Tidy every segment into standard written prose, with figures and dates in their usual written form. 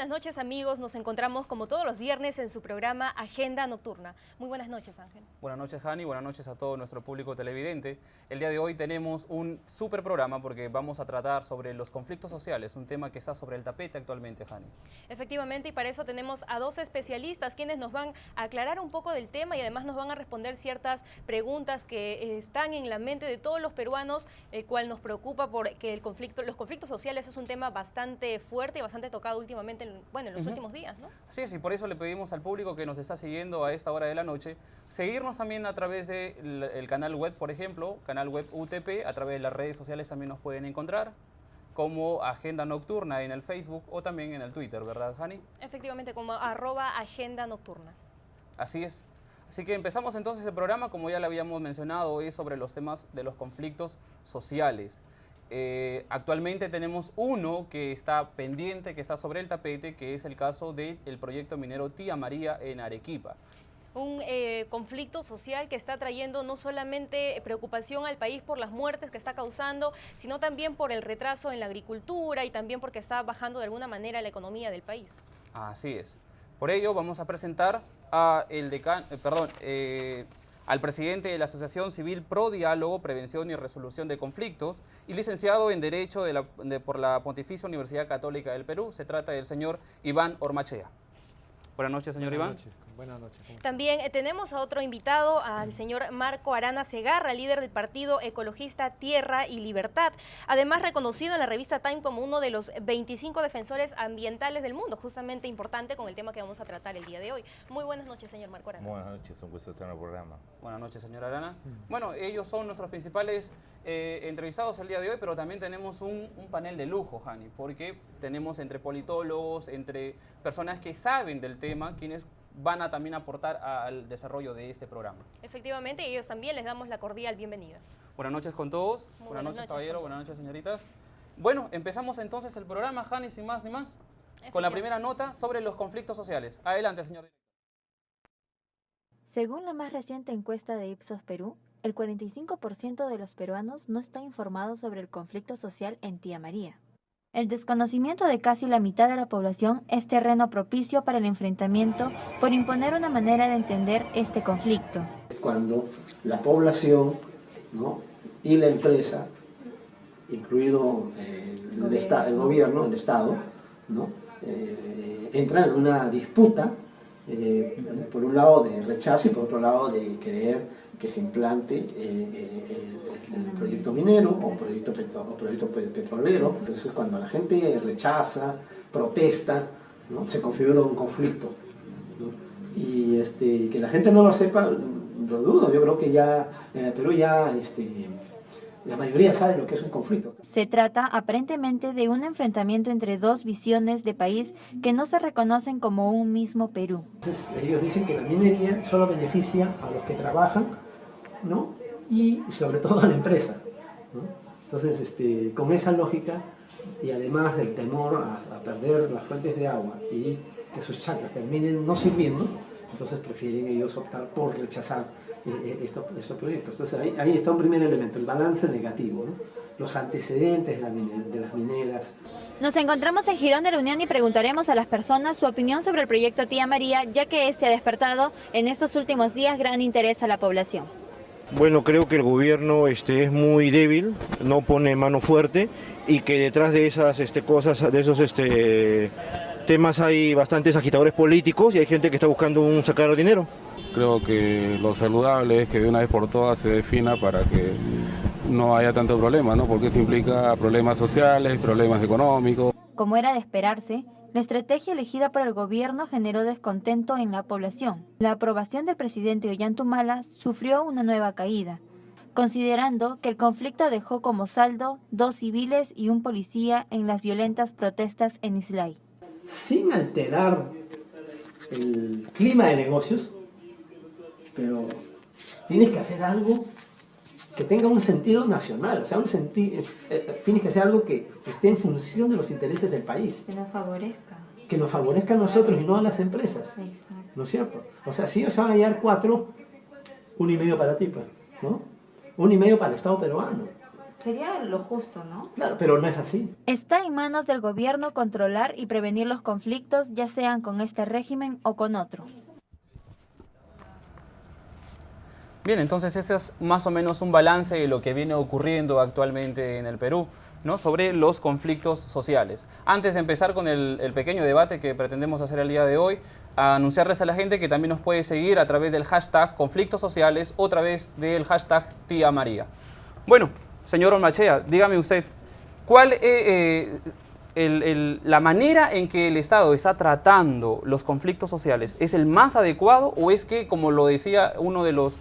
buenas noches, amigos. Nos encontramos como todos los viernes en su programa Agenda Nocturna. Muy buenas noches, Ángel. Buenas noches, Hani. Buenas noches a todo nuestro público televidente. El día de hoy tenemos un súper programa porque vamos a tratar sobre los conflictos sociales, un tema que está sobre el tapete actualmente, Hani. Efectivamente, y para eso tenemos a dos especialistas quienes nos van a aclarar un poco del tema y además nos van a responder ciertas preguntas que están en la mente de todos los peruanos, el cual nos preocupa porque los conflictos sociales es un tema bastante fuerte y bastante tocado últimamente, en los últimos días, ¿no? Así es, y por eso le pedimos al público que nos está siguiendo a esta hora de la noche, seguirnos también a través del canal web, por ejemplo, canal web UTP, a través de las redes sociales también nos pueden encontrar, como Agenda Nocturna en el Facebook o también en el Twitter, ¿verdad, Hani? Efectivamente, como @Agenda Nocturna. Así es. Así que empezamos entonces el programa, como ya le habíamos mencionado, es sobre los temas de los conflictos sociales. Actualmente tenemos uno que está pendiente, que está sobre el tapete, que es el caso del proyecto minero Tía María en Arequipa. Un conflicto social que está trayendo no solamente preocupación al país por las muertes que está causando, sino también por el retraso en la agricultura y también porque está bajando de alguna manera la economía del país. Así es. Por ello vamos a presentar a al presidente de la Asociación Civil Pro Diálogo, Prevención y Resolución de Conflictos y licenciado en Derecho por la Pontificia Universidad Católica del Perú. Se trata del señor Iván Ormachea. Buenas noches, señor Iván. Buenas noches. También tenemos a otro invitado, al señor Marco Arana Segarra, líder del partido ecologista Tierra y Libertad. Además, reconocido en la revista Time como uno de los 25 defensores ambientales del mundo, justamente importante con el tema que vamos a tratar el día de hoy. Muy buenas noches, señor Marco Arana. Buenas noches, un gusto estar en el programa. Buenas noches, señor Arana. Bueno, ellos son nuestros principales entrevistados el día de hoy, pero también tenemos un panel de lujo, Hani, porque tenemos entre politólogos, entre personas que saben del tema, quienes van a también aportar al desarrollo de este programa. Efectivamente, y ellos también les damos la cordial bienvenida. Buenas noches con todos. Buenas noches, caballero. Buenas noches, señoritas. Bueno, empezamos entonces el programa, Hani, sin más ni más, con la primera nota sobre los conflictos sociales. Adelante, señor. Según la más reciente encuesta de Ipsos Perú, el 45% de los peruanos no está informado sobre el conflicto social en Tía María. El desconocimiento de casi la mitad de la población es terreno propicio para el enfrentamiento por imponer una manera de entender este conflicto. Cuando la población, ¿no?, y la empresa, incluido el gobierno, el Estado, ¿no?, entran en una disputa, por un lado de rechazo y por otro lado de querer que se implante el proyecto minero o proyecto petrolero. Entonces, cuando la gente rechaza, protesta, ¿no?, se configura un conflicto, ¿no? Y que la gente no lo sepa, lo dudo. Yo creo que ya en el Perú la mayoría sabe lo que es un conflicto. Se trata aparentemente de un enfrentamiento entre dos visiones de país que no se reconocen como un mismo Perú. Entonces, ellos dicen que la minería solo beneficia a los que trabajan, ¿no?, y sobre todo a la empresa, ¿no? Entonces, con esa lógica y además del temor a perder las fuentes de agua y que sus chacras terminen no sirviendo, entonces prefieren ellos optar por rechazar estos proyectos. Entonces ahí está un primer elemento, el balance negativo, ¿no?, los antecedentes de las mineras. Nos encontramos en Girón de la Unión y preguntaremos a las personas su opinión sobre el proyecto Tía María, ya que este ha despertado en estos últimos días gran interés a la población. Bueno, creo que el gobierno es muy débil, no pone mano fuerte y que detrás de esas cosas, de esos temas hay bastantes agitadores políticos y hay gente que está buscando sacar dinero. Creo que lo saludable es que de una vez por todas se defina para que no haya tanto problema, ¿no? Porque eso implica problemas sociales, problemas económicos. Como era de esperarse, la estrategia elegida por el gobierno generó descontento en la población. La aprobación del presidente Ollanta sufrió una nueva caída, considerando que el conflicto dejó como saldo 2 civiles y un policía en las violentas protestas en Islay. Sin alterar el clima de negocios, pero tienes que hacer algo que tenga un sentido nacional, o sea, tienes que hacer algo que esté en función de los intereses del país. Que nos favorezca. Que nos favorezca a nosotros y no a las empresas. Exacto. ¿No es cierto? O sea, si ellos se van a llevar 4, 1,5 para ti, pues, ¿no? 1,5 para el Estado peruano. Sería lo justo, ¿no? Claro, pero no es así. Está en manos del gobierno controlar y prevenir los conflictos, ya sean con este régimen o con otro. Bien, entonces ese es más o menos un balance de lo que viene ocurriendo actualmente en el Perú, ¿no? Sobre los conflictos sociales. Antes de empezar con el pequeño debate que pretendemos hacer el día de hoy, a anunciarles a la gente que también nos puede seguir a través del hashtag conflictos sociales o a través del hashtag Tía María. Bueno, señor Olmachea, dígame usted, ¿cuál es la manera en que el Estado está tratando los conflictos sociales? ¿Es el más adecuado o es que, como lo decía uno de los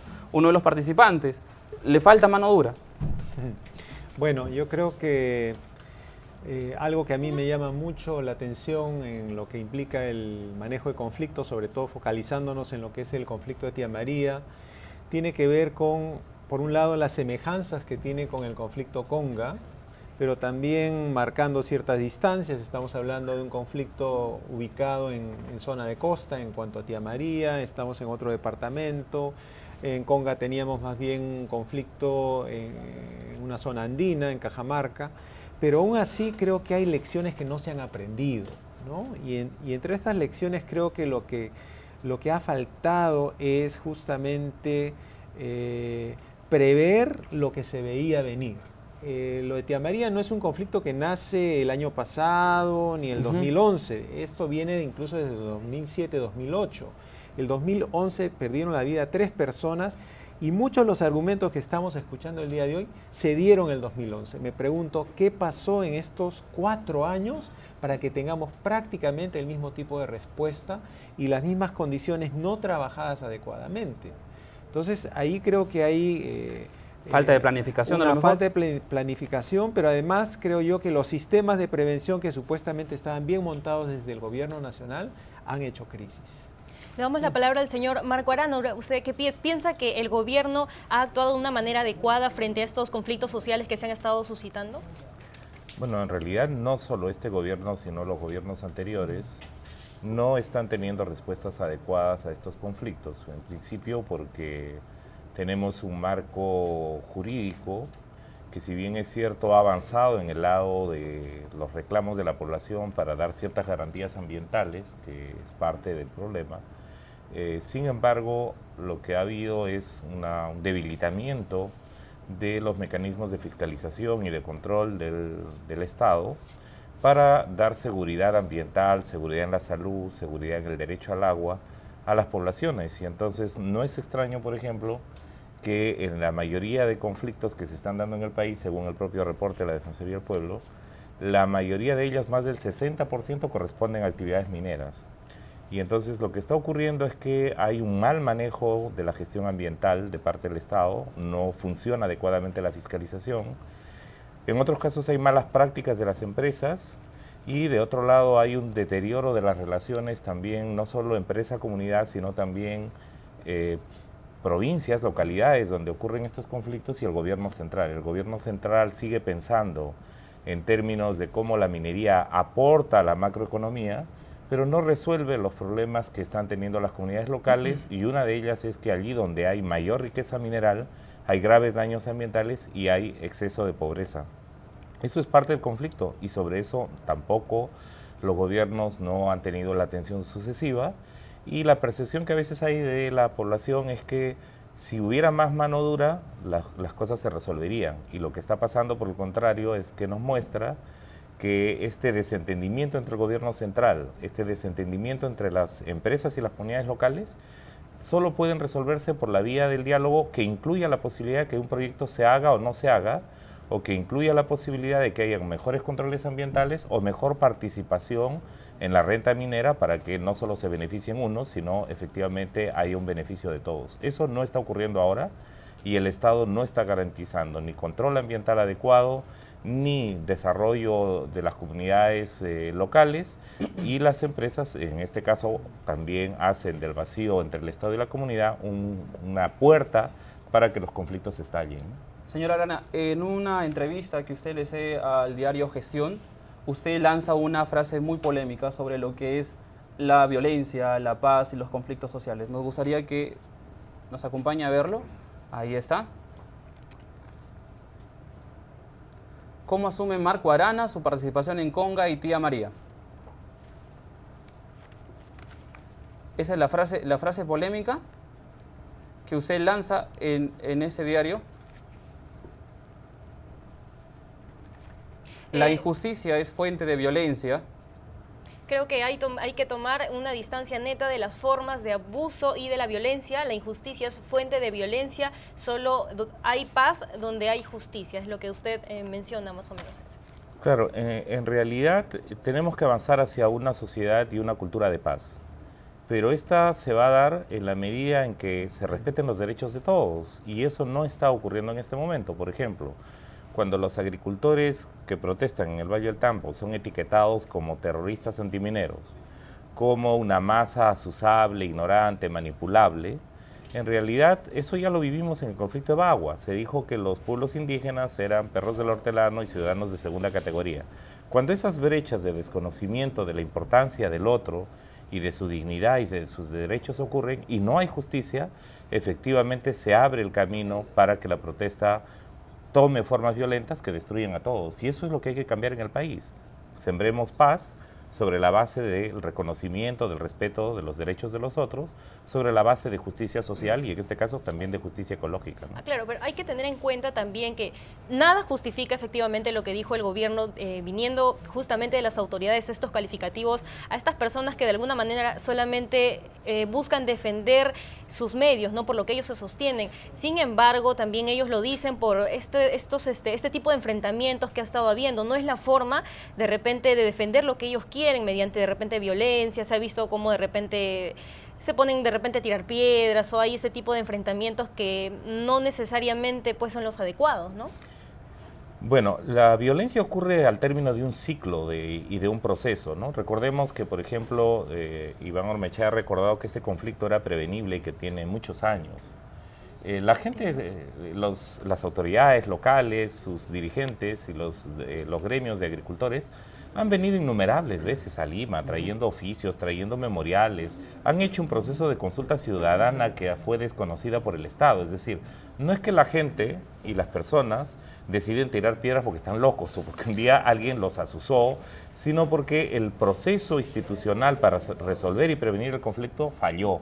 participantes, le falta mano dura? Bueno, yo creo que algo que a mí me llama mucho la atención en lo que implica el manejo de conflictos, sobre todo focalizándonos en lo que es el conflicto de Tía María, tiene que ver con, por un lado, las semejanzas que tiene con el conflicto Conga, pero también marcando ciertas distancias. Estamos hablando de un conflicto ubicado en zona de costa en cuanto a Tía María, estamos en otro departamento. En Conga teníamos más bien un conflicto en una zona andina, en Cajamarca, pero aún así creo que hay lecciones que no se han aprendido, ¿no? Y entre estas lecciones creo que lo que ha faltado es justamente prever lo que se veía venir. Lo de Tía María no es un conflicto que nace el año pasado ni el 2011, esto viene incluso desde 2007, 2008. El 2011 perdieron la vida 3 personas y muchos de los argumentos que estamos escuchando el día de hoy se dieron en el 2011. Me pregunto, ¿qué pasó en estos 4 años para que tengamos prácticamente el mismo tipo de respuesta y las mismas condiciones no trabajadas adecuadamente? Entonces, ahí creo que hay falta de planificación. Una falta de planificación, pero además creo yo que los sistemas de prevención que supuestamente estaban bien montados desde el gobierno nacional han hecho crisis. Le damos la palabra al señor Marco Arana. ¿Usted qué piensa que el gobierno ha actuado de una manera adecuada frente a estos conflictos sociales que se han estado suscitando? Bueno, en realidad no solo este gobierno, sino los gobiernos anteriores no están teniendo respuestas adecuadas a estos conflictos. En principio porque tenemos un marco jurídico que, si bien es cierto, ha avanzado en el lado de los reclamos de la población para dar ciertas garantías ambientales, que es parte del problema. Sin embargo, lo que ha habido es un debilitamiento de los mecanismos de fiscalización y de control del Estado para dar seguridad ambiental, seguridad en la salud, seguridad en el derecho al agua a las poblaciones. Y entonces no es extraño, por ejemplo, que en la mayoría de conflictos que se están dando en el país, según el propio reporte de la Defensoría del Pueblo, la mayoría de ellas, más del 60%, corresponden a actividades mineras. Y entonces lo que está ocurriendo es que hay un mal manejo de la gestión ambiental de parte del Estado, no funciona adecuadamente la fiscalización. En otros casos hay malas prácticas de las empresas y de otro lado hay un deterioro de las relaciones también, no solo empresa-comunidad, sino también provincias, localidades donde ocurren estos conflictos y el gobierno central. El gobierno central sigue pensando en términos de cómo la minería aporta a la macroeconomía, pero no resuelve los problemas que están teniendo las comunidades locales, y una de ellas es que allí donde hay mayor riqueza mineral hay graves daños ambientales y hay exceso de pobreza. Eso es parte del conflicto y sobre eso tampoco los gobiernos no han tenido la atención sucesiva, y la percepción que a veces hay de la población es que si hubiera más mano dura las cosas se resolverían, y lo que está pasando por el contrario es que nos muestra que este desentendimiento entre el gobierno central, este desentendimiento entre las empresas y las comunidades locales, solo pueden resolverse por la vía del diálogo, que incluya la posibilidad de que un proyecto se haga o no se haga, o que incluya la posibilidad de que haya mejores controles ambientales o mejor participación en la renta minera para que no solo se beneficien unos, sino efectivamente haya un beneficio de todos. Eso no está ocurriendo ahora y el Estado no está garantizando ni control ambiental adecuado, ni desarrollo de las comunidades locales, y las empresas en este caso también hacen del vacío entre el Estado y la comunidad una puerta para que los conflictos estallen. Señora Arana, en una entrevista que usted le hace al diario Gestión, usted lanza una frase muy polémica sobre lo que es la violencia, la paz y los conflictos sociales. Nos gustaría que nos acompañe a verlo. Ahí está. ¿Cómo asume Marco Arana su participación en Conga y Tía María? Esa es la frase polémica que usted lanza en ese diario. La injusticia es fuente de violencia. Creo que hay que tomar una distancia neta de las formas de abuso y de la violencia. La injusticia es fuente de violencia, solo hay paz donde hay justicia, es lo que usted menciona más o menos. Claro, en realidad tenemos que avanzar hacia una sociedad y una cultura de paz, pero esta se va a dar en la medida en que se respeten los derechos de todos, y eso no está ocurriendo en este momento. Por ejemplo, cuando los agricultores que protestan en el Valle del Tambo son etiquetados como terroristas antimineros, como una masa asusable, ignorante, manipulable, en realidad eso ya lo vivimos en el conflicto de Bagua. Se dijo que los pueblos indígenas eran perros del hortelano y ciudadanos de segunda categoría. Cuando esas brechas de desconocimiento de la importancia del otro y de su dignidad y de sus derechos ocurren y no hay justicia, efectivamente se abre el camino para que la protesta tome formas violentas que destruyen a todos. Y eso es lo que hay que cambiar en el país. Sembremos paz sobre la base del reconocimiento, del respeto de los derechos de los otros, sobre la base de justicia social y en este caso también de justicia ecológica, ¿no? Claro, pero hay que tener en cuenta también que nada justifica efectivamente lo que dijo el gobierno, viniendo justamente de las autoridades, estos calificativos a estas personas que de alguna manera solamente buscan defender sus medios, ¿no? Por lo que ellos se sostienen. Sin embargo, también ellos lo dicen por este tipo de enfrentamientos que ha estado habiendo. No es la forma de repente de defender lo que ellos quieren mediante de repente violencia. Se ha visto como de repente se ponen de repente a tirar piedras o hay ese tipo de enfrentamientos que no necesariamente pues son los adecuados, ¿no? Bueno, la violencia ocurre al término de un ciclo y de un proceso, ¿no? Recordemos que, por ejemplo, Iván Ormaechea ha recordado que este conflicto era prevenible y que tiene muchos años. La gente, las autoridades locales, sus dirigentes y los gremios de agricultores han venido innumerables veces a Lima, trayendo oficios, trayendo memoriales, han hecho un proceso de consulta ciudadana que fue desconocida por el Estado. Es decir, no es que la gente y las personas deciden tirar piedras porque están locos o porque un día alguien los asusó, sino porque el proceso institucional para resolver y prevenir el conflicto falló.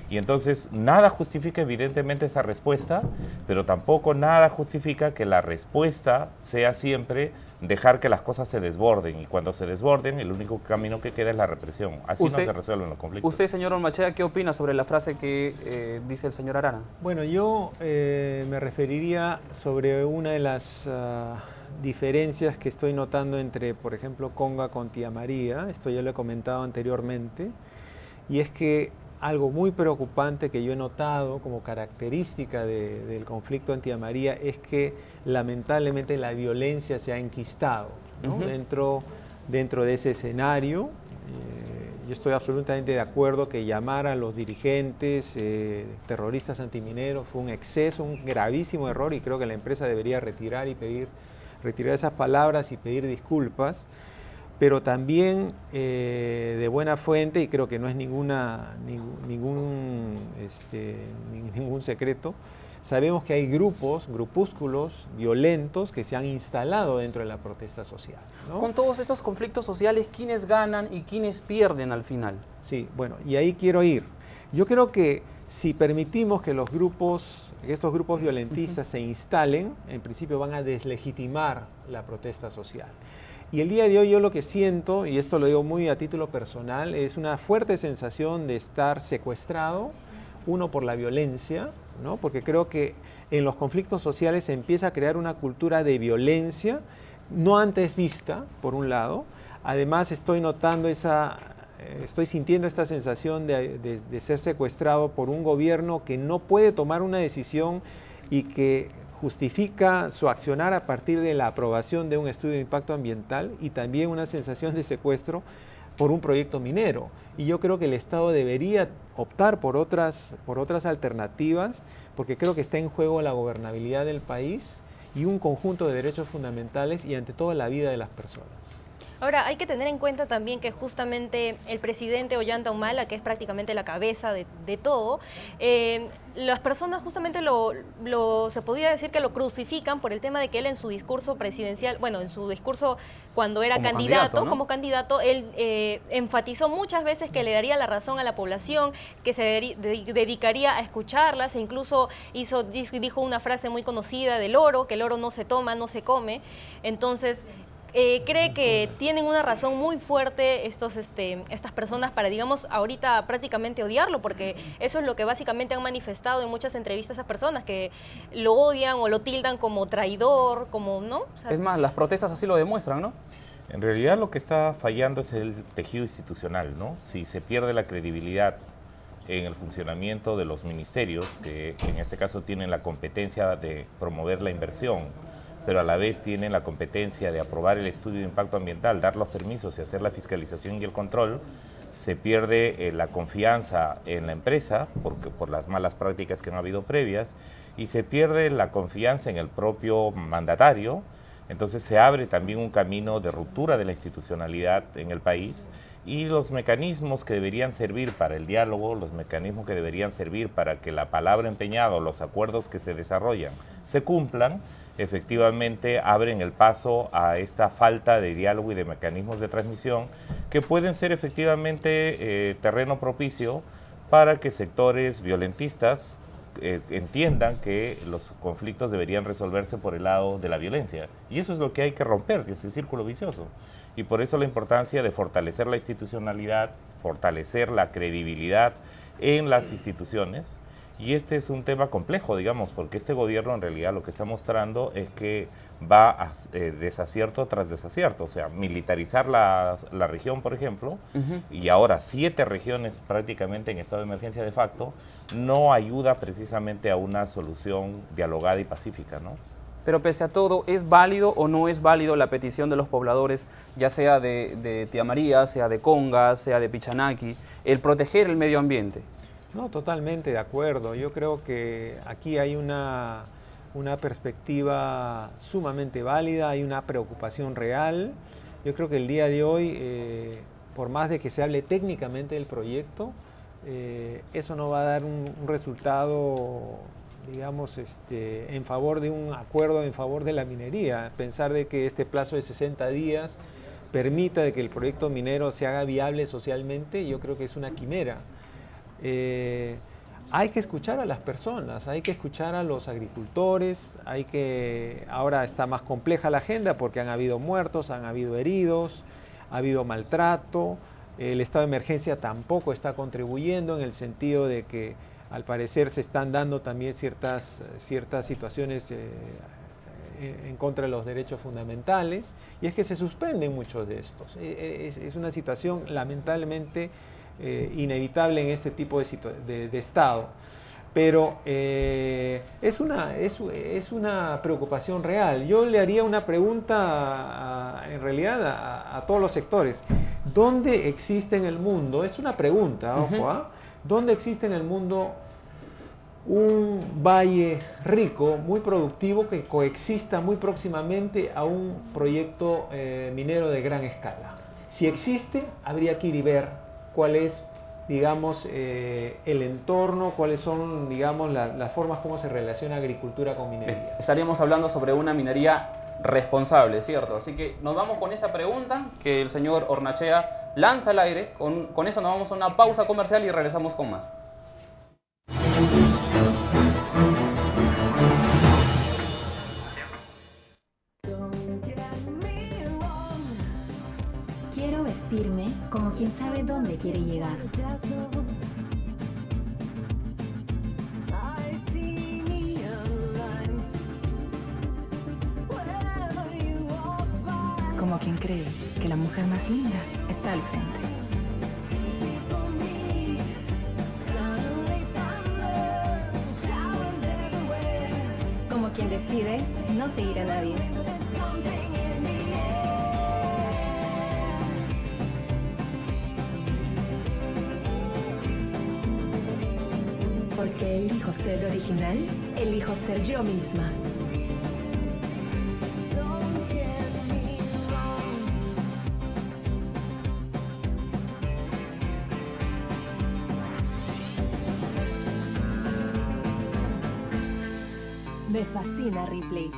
Y entonces nada justifica evidentemente esa respuesta, pero tampoco nada justifica que la respuesta sea siempre dejar que las cosas se desborden. Y cuando se desborden, el único camino que queda es la represión. Así no se resuelven los conflictos. Usted, señor Ormaechea, ¿qué opina sobre la frase que dice el señor Arana? Bueno, yo me referiría sobre una de las diferencias que estoy notando entre, por ejemplo, Conga con Tía María. Esto ya lo he comentado anteriormente. Y es que algo muy preocupante que yo he notado como característica del conflicto en Tía María es que lamentablemente la violencia se ha enquistado, ¿no? Dentro de ese escenario. Yo estoy absolutamente de acuerdo que llamar a los dirigentes terroristas antimineros fue un exceso, un gravísimo error, y creo que la empresa debería retirar esas palabras y pedir disculpas. Pero también de buena fuente, y creo que no es ningún secreto, sabemos que hay grupúsculos violentos que se han instalado dentro de la protesta social, ¿no? Con todos estos conflictos sociales, ¿quiénes ganan y quiénes pierden al final? Sí, bueno, y ahí quiero ir. Yo creo que si permitimos que estos grupos violentistas se instalen, en principio van a deslegitimar la protesta social. Y el día de hoy yo lo que siento, y esto lo digo muy a título personal, es una fuerte sensación de estar secuestrado, uno por la violencia, ¿no? Porque creo que en los conflictos sociales se empieza a crear una cultura de violencia no antes vista, por un lado. Además estoy sintiendo esta sensación de ser secuestrado por un gobierno que no puede tomar una decisión y que justifica su accionar a partir de la aprobación de un estudio de impacto ambiental, y también una sensación de secuestro por un proyecto minero. Y yo creo que el Estado debería optar por otras alternativas, porque creo que está en juego la gobernabilidad del país y un conjunto de derechos fundamentales y ante todo la vida de las personas. Ahora, hay que tener en cuenta también que justamente el presidente Ollanta Humala, que es prácticamente la cabeza de todo, las personas justamente se podría decir que lo crucifican por el tema de que él en su discurso presidencial, bueno, en su discurso cuando era candidato, ¿no? Como candidato, él enfatizó muchas veces que le daría la razón a la población, que se dedicaría a escucharlas, e incluso dijo una frase muy conocida del oro, que el oro no se toma, no se come. Entonces, cree que tienen una razón muy fuerte estas personas para, digamos, ahorita prácticamente odiarlo, porque eso es lo que básicamente han manifestado en muchas entrevistas a esas personas, que lo odian o lo tildan como traidor, como, ¿no? O sea, es más, las protestas así lo demuestran, ¿no? En realidad lo que está fallando es el tejido institucional, ¿no? Si se pierde la credibilidad en el funcionamiento de los ministerios, que en este caso tienen la competencia de promover la inversión, pero a la vez tienen la competencia de aprobar el estudio de impacto ambiental, dar los permisos y hacer la fiscalización y el control, se pierde la confianza en la empresa por las malas prácticas que han habido previas, y se pierde la confianza en el propio mandatario. Entonces se abre también un camino de ruptura de la institucionalidad en el país, y los mecanismos que deberían servir para el diálogo, los mecanismos que deberían servir para que la palabra empeñada o los acuerdos que se desarrollan se cumplan, efectivamente abren el paso a esta falta de diálogo y de mecanismos de transmisión que pueden ser efectivamente terreno propicio para que sectores violentistas entiendan que los conflictos deberían resolverse por el lado de la violencia. Y eso es lo que hay que romper, ese círculo vicioso. Y por eso la importancia de fortalecer la institucionalidad, fortalecer la credibilidad en las instituciones. Y este es un tema complejo, digamos, porque este gobierno en realidad lo que está mostrando es que va a desacierto tras desacierto, o sea, militarizar la región, por ejemplo, y ahora 7 regiones prácticamente en estado de emergencia de facto, no ayuda precisamente a una solución dialogada y pacífica, ¿no? Pero pese a todo, ¿es válido o no es válido la petición de los pobladores, ya sea de Tía María, sea de Conga, sea de Pichanaki, el proteger el medio ambiente? No, totalmente de acuerdo. Yo creo que aquí hay una perspectiva sumamente válida, hay una preocupación real. Yo creo que el día de hoy, por más de que se hable técnicamente del proyecto, eso no va a dar un resultado, digamos, en favor de un acuerdo en favor de la minería. Pensar de que este plazo de 60 días permita de que el proyecto minero se haga viable socialmente, yo creo que es una quimera. Hay que escuchar a las personas, hay que escuchar a los agricultores, ahora está más compleja la agenda porque han habido muertos, han habido heridos, ha habido maltrato, el estado de emergencia tampoco está contribuyendo en el sentido de que al parecer se están dando también ciertas situaciones en contra de los derechos fundamentales, y es que se suspenden muchos de estos. Es una situación lamentablemente inevitable en este tipo de estado, pero es una preocupación real. Yo le haría una pregunta en realidad a todos los sectores. ¿Dónde existe en el mundo? Es una pregunta, ojo, ¿dónde existe en el mundo un valle rico, muy productivo, que coexista muy próximamente a un proyecto minero de gran escala? Si existe, habría que ir y ver cuál es, digamos, el entorno, cuáles son, digamos, las formas como se relaciona agricultura con minería. Estaríamos hablando sobre una minería responsable, ¿cierto? Así que nos vamos con esa pregunta que el señor Hornachea lanza al aire. Con eso nos vamos a una pausa comercial y regresamos con más. Quiero vestirme como quien sabe dónde quiere llegar. Como quien cree que la mujer más linda está al frente. Como quien decide no seguir a nadie. Porque elijo ser original, elijo ser yo misma. Me fascina Ripley.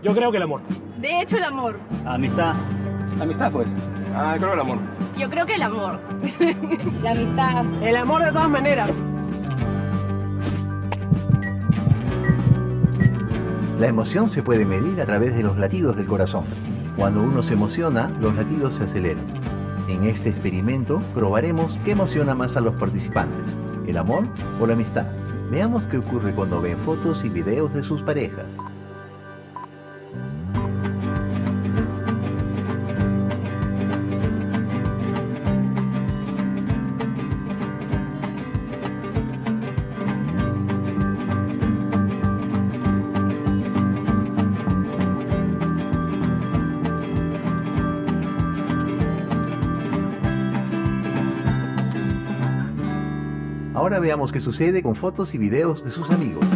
Yo creo que el amor. De hecho, el amor. Amistad. Amistad, pues. Creo el amor. Yo creo que el amor. La amistad. El amor de todas maneras. La emoción se puede medir a través de los latidos del corazón. Cuando uno se emociona, los latidos se aceleran. En este experimento probaremos qué emociona más a los participantes, el amor o la amistad. Veamos qué ocurre cuando ven fotos y videos de sus parejas. Ahora veamos qué sucede con fotos y videos de sus amigos.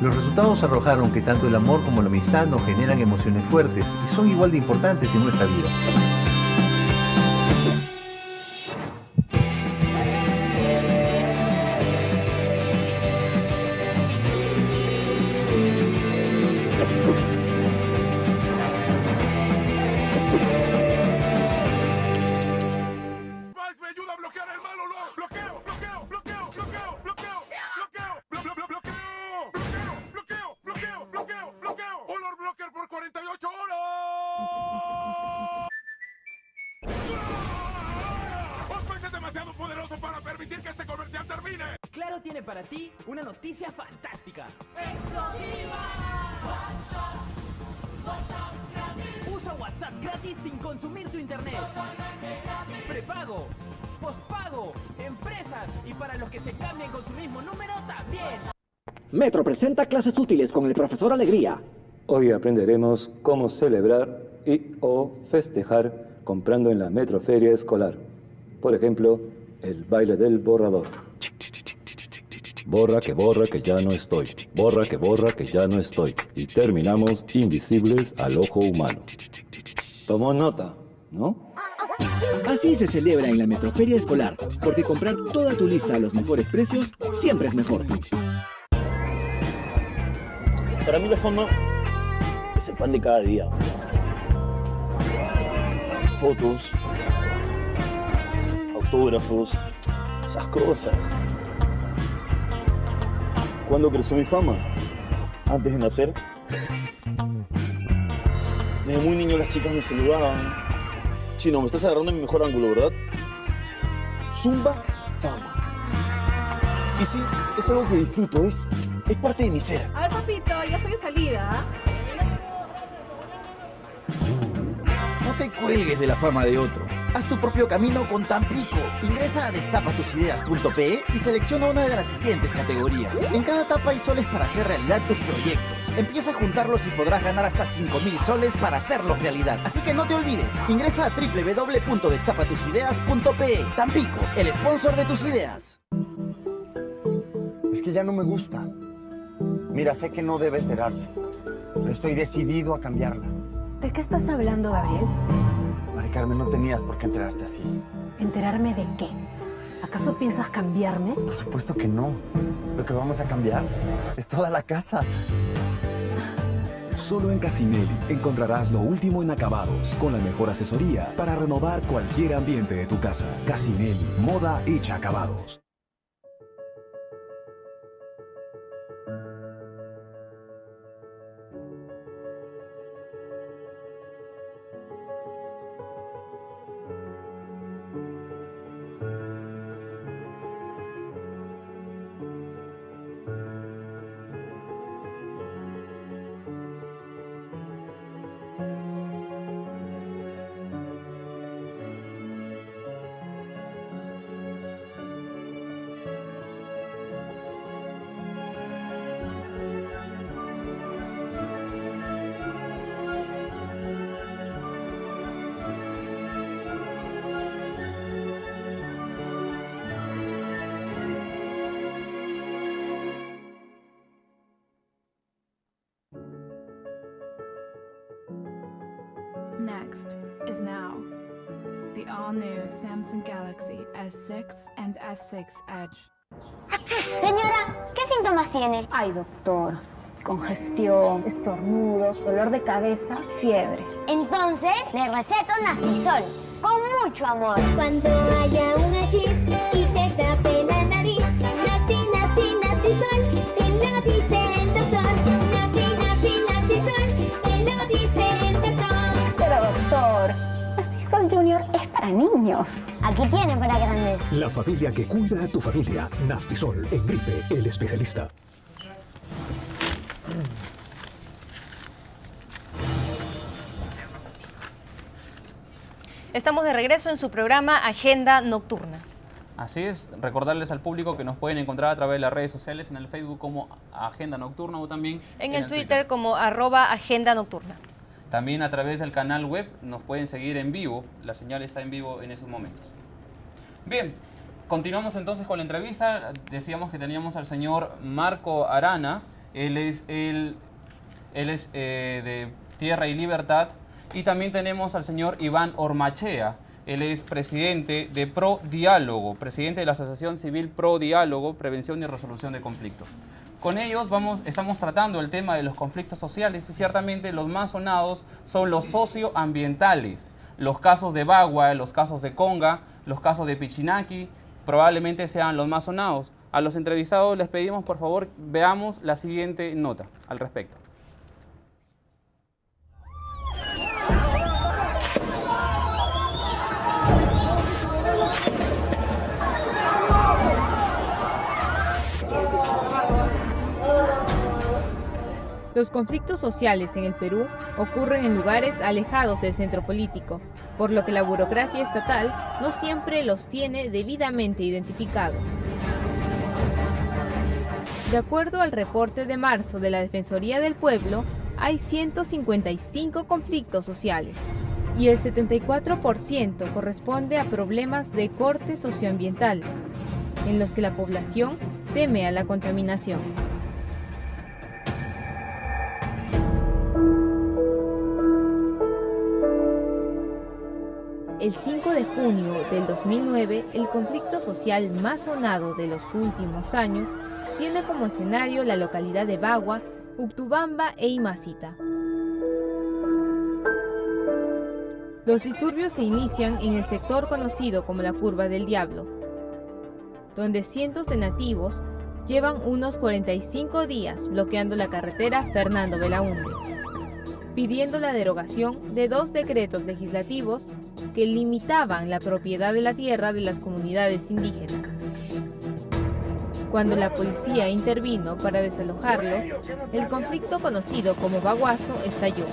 Los resultados arrojaron que tanto el amor como la amistad nos generan emociones fuertes y son igual de importantes en nuestra vida. ¡Me ayuda a bloquear el malo! ¡No! ¡Bloqueo! ¡Bloqueo! ¡Bloqueo! ¡Bloqueo! ¡Bloqueo! ¡Bloqueo! ¡Olor Blocker por 48 horas! ¡Office es demasiado poderoso para permitir que este comercial termine! Claro tiene para ti una noticia fantástica. ¡Explosiva! WhatsApp gratis. Usa WhatsApp gratis sin consumir tu internet. Prepago, pospago, empresas y para los que se cambien con su mismo número también. Metro presenta clases útiles con el profesor Alegría. Hoy aprenderemos cómo celebrar y o festejar comprando en la Metroferia Escolar. Por ejemplo, el baile del borrador. Borra que ya no estoy. Borra que ya no estoy. Y terminamos invisibles al ojo humano. Tomó nota, ¿no? Así se celebra en la Metroferia Escolar, porque comprar toda tu lista a los mejores precios siempre es mejor. Para mí la fama es el pan de cada día. Fotos, autógrafos, esas cosas. ¿Cuándo creció mi fama? Antes de nacer. Desde muy niño las chicas me saludaban. Chino, me estás agarrando en mi mejor ángulo, ¿verdad? Zumba, fama. Y sí, es algo que disfruto, es parte de mi ser. A ver, papito, ya estoy de salida. No te cuelgues de la fama de otro. Haz tu propio camino con Tampico. Ingresa a destapatusideas.pe y selecciona una de las siguientes categorías. En cada etapa hay soles para hacer realidad tus proyectos. Empieza a juntarlos y podrás ganar hasta 5.000 soles para hacerlos realidad. Así que no te olvides. Ingresa a www.destapatusideas.pe. Tampico, el sponsor de tus ideas. Es que ya no me gusta. Mira, sé que no debe enterarse, pero estoy decidido a cambiarla. ¿De qué estás hablando, Gabriel? Mari Carmen, no tenías por qué enterarte así. ¿Enterarme de qué? ¿Acaso piensas cambiarme? Por supuesto que no. Lo que vamos a cambiar es toda la casa. Solo en Casinelli encontrarás lo último en acabados, con la mejor asesoría para renovar cualquier ambiente de tu casa. Casinelli, moda hecha acabados. Next is now. The all-new Samsung Galaxy S6 and S6 Edge. Señora, ¿qué síntomas tiene? Ay, doctor. Congestión, estornudos, dolor de cabeza, fiebre. Entonces, le receto Nastisol, con mucho amor. Cuando haya un achis y se tape la nariz, Nastisol, te lo dice el doctor. Nastisol, te lo dice el doctor. Pero doctor, Nastisol Junior es para niños. Aquí tiene para grandes. La familia que cuida a tu familia. Nastisol, en gripe, el especialista. Estamos de regreso en su programa Agenda Nocturna. Así es, recordarles al público que nos pueden encontrar a través de las redes sociales, en el Facebook como Agenda Nocturna o también en el Twitter como @Agenda Nocturna. También a través del canal web nos pueden seguir en vivo, la señal está en vivo en esos momentos. Bien, continuamos entonces con la entrevista. Decíamos que teníamos al señor Marco Arana, él es de Tierra y Libertad, y también tenemos al señor Iván Ormachea. Él es presidente de Pro Diálogo, presidente de la Asociación Civil Pro Diálogo, Prevención y Resolución de Conflictos. Con ellos estamos tratando el tema de los conflictos sociales y ciertamente los más sonados son los socioambientales. Los casos de Bagua, los casos de Conga, los casos de Pichinaki, probablemente sean los más sonados. A los entrevistados les pedimos, por favor, veamos la siguiente nota al respecto. Los conflictos sociales en el Perú ocurren en lugares alejados del centro político, por lo que la burocracia estatal no siempre los tiene debidamente identificados. De acuerdo al reporte de marzo de la Defensoría del Pueblo, hay 155 conflictos sociales y el 74% corresponde a problemas de corte socioambiental, en los que la población teme a la contaminación. El 5 de junio del 2009, el conflicto social más sonado de los últimos años tiene como escenario la localidad de Bagua, Uctubamba e Imacita. Los disturbios se inician en el sector conocido como la Curva del Diablo, donde cientos de nativos llevan unos 45 días bloqueando la carretera Fernando Belaúnde, pidiendo la derogación de 2 decretos legislativos que limitaban la propiedad de la tierra de las comunidades indígenas. Cuando la policía intervino para desalojarlos, el conflicto conocido como Baguazo estalló,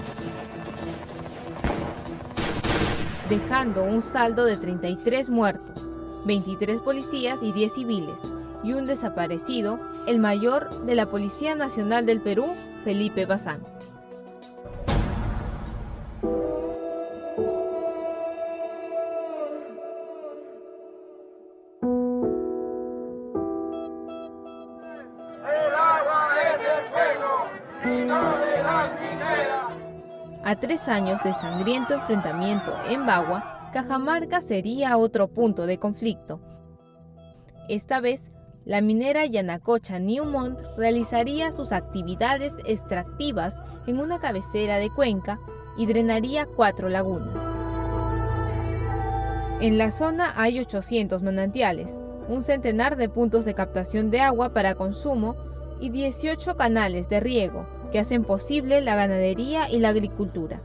dejando un saldo de 33 muertos, 23 policías y 10 civiles, y un desaparecido, el mayor de la Policía Nacional del Perú, Felipe Bazán. A 3 años de sangriento enfrentamiento en Bagua, Cajamarca sería otro punto de conflicto. Esta vez, la minera Yanacocha Newmont realizaría sus actividades extractivas en una cabecera de cuenca y drenaría 4 lagunas. En la zona hay 800 manantiales, un centenar de puntos de captación de agua para consumo y 18 canales de riego, que hacen posible la ganadería y la agricultura.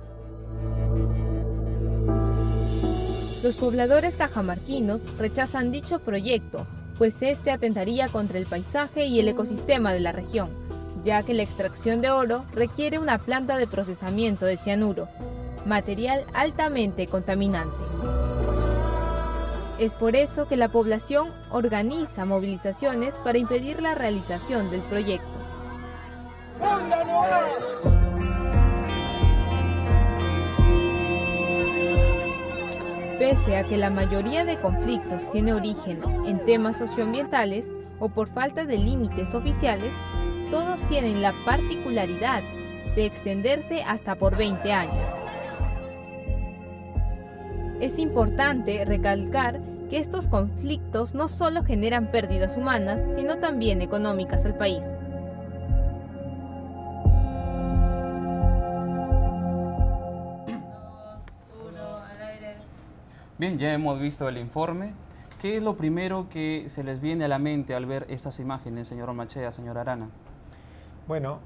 Los pobladores cajamarquinos rechazan dicho proyecto, pues este atentaría contra el paisaje y el ecosistema de la región, ya que la extracción de oro requiere una planta de procesamiento de cianuro, material altamente contaminante. Es por eso que la población organiza movilizaciones para impedir la realización del proyecto. Pese a que la mayoría de conflictos tiene origen en temas socioambientales o por falta de límites oficiales, todos tienen la particularidad de extenderse hasta por 20 años. Es importante recalcar que estos conflictos no solo generan pérdidas humanas, sino también económicas al país. Bien, ya hemos visto el informe. ¿Qué es lo primero que se les viene a la mente al ver estas imágenes, señor Ormachea, señor Arana? Bueno,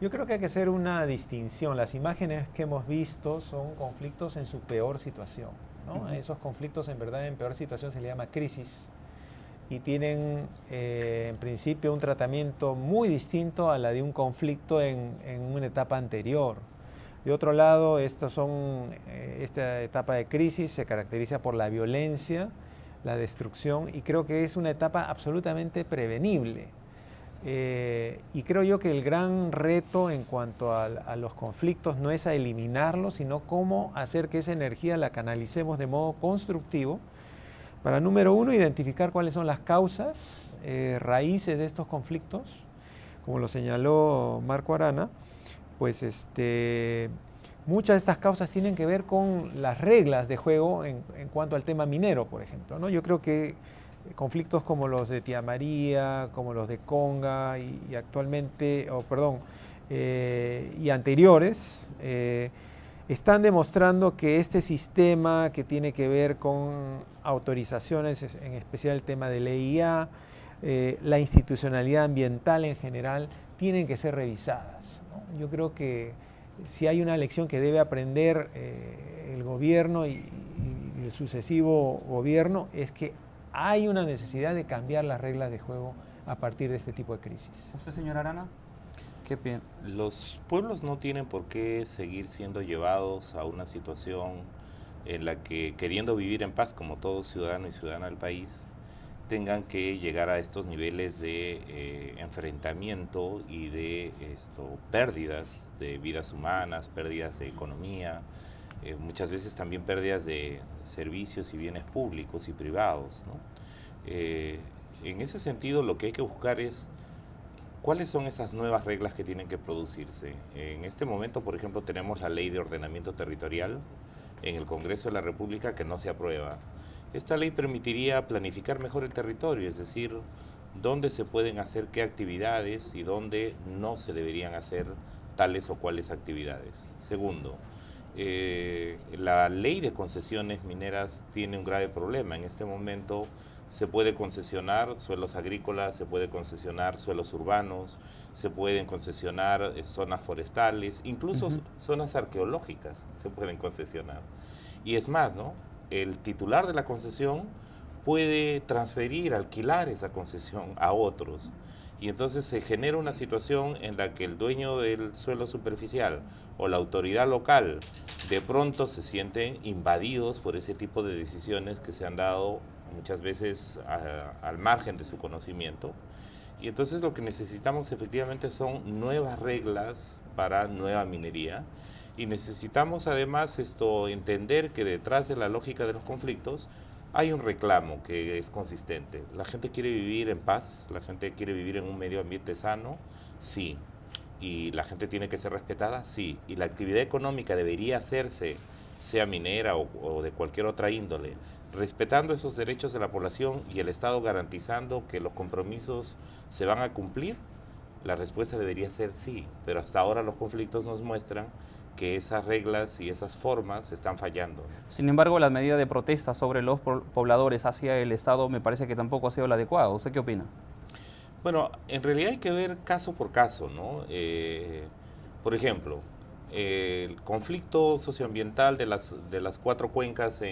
yo creo que hay que hacer una distinción. Las imágenes que hemos visto son conflictos en su peor situación, ¿no? Esos conflictos en verdad en peor situación se le llama crisis y tienen en principio un tratamiento muy distinto a la de un conflicto en una etapa anterior. De otro lado, esta etapa de crisis se caracteriza por la violencia, la destrucción, y creo que es una etapa absolutamente prevenible. Y creo yo que el gran reto en cuanto a los conflictos no es a eliminarlos, sino cómo hacer que esa energía la canalicemos de modo constructivo para, número uno, identificar cuáles son las causas, raíces de estos conflictos, como lo señaló Marco Arana. Pues muchas de estas causas tienen que ver con las reglas de juego en cuanto al tema minero, por ejemplo, ¿no? Yo creo que conflictos como los de Tía María, como los de Conga y actualmente, y anteriores, están demostrando que este sistema que tiene que ver con autorizaciones, en especial el tema de LEIA, la institucionalidad ambiental en general, tienen que ser revisadas. Yo creo que si hay una lección que debe aprender el gobierno y el sucesivo gobierno es que hay una necesidad de cambiar las reglas de juego a partir de este tipo de crisis. ¿Usted, señor Arana? ¿Qué piensa? Los pueblos no tienen por qué seguir siendo llevados a una situación en la que, queriendo vivir en paz como todo ciudadano y ciudadana del país, tengan que llegar a estos niveles de enfrentamiento y de pérdidas de vidas humanas, pérdidas de economía, muchas veces también pérdidas de servicios y bienes públicos y privados, ¿no? En ese sentido, lo que hay que buscar es cuáles son esas nuevas reglas que tienen que producirse. En este momento, por ejemplo, tenemos la Ley de Ordenamiento Territorial en el Congreso de la República que no se aprueba. Esta ley permitiría planificar mejor el territorio, es decir, dónde se pueden hacer qué actividades y dónde no se deberían hacer tales o cuales actividades. Segundo, la ley de concesiones mineras tiene un grave problema. En este momento se puede concesionar suelos agrícolas, se puede concesionar suelos urbanos, se pueden concesionar zonas forestales, incluso zonas arqueológicas se pueden concesionar. Y es más, ¿no? El titular de la concesión puede transferir, alquilar esa concesión a otros. Y entonces se genera una situación en la que el dueño del suelo superficial o la autoridad local de pronto se sienten invadidos por ese tipo de decisiones que se han dado muchas veces al margen de su conocimiento. Y entonces lo que necesitamos efectivamente son nuevas reglas para nueva minería. Y necesitamos además entender que detrás de la lógica de los conflictos hay un reclamo que es consistente. La gente quiere vivir en paz, la gente quiere vivir en un medio ambiente sano, sí. Y la gente tiene que ser respetada, sí. Y la actividad económica debería hacerse, sea minera o de cualquier otra índole, respetando esos derechos de la población y el Estado garantizando que los compromisos se van a cumplir. La respuesta debería ser sí, pero hasta ahora los conflictos nos muestran que esas reglas y esas formas están fallando. Sin embargo, la medida de protesta sobre los pobladores hacia el Estado me parece que tampoco ha sido la adecuada. ¿Usted qué opina? Bueno, en realidad hay que ver caso por caso, ¿no? Por ejemplo, el conflicto socioambiental de las 4 cuencas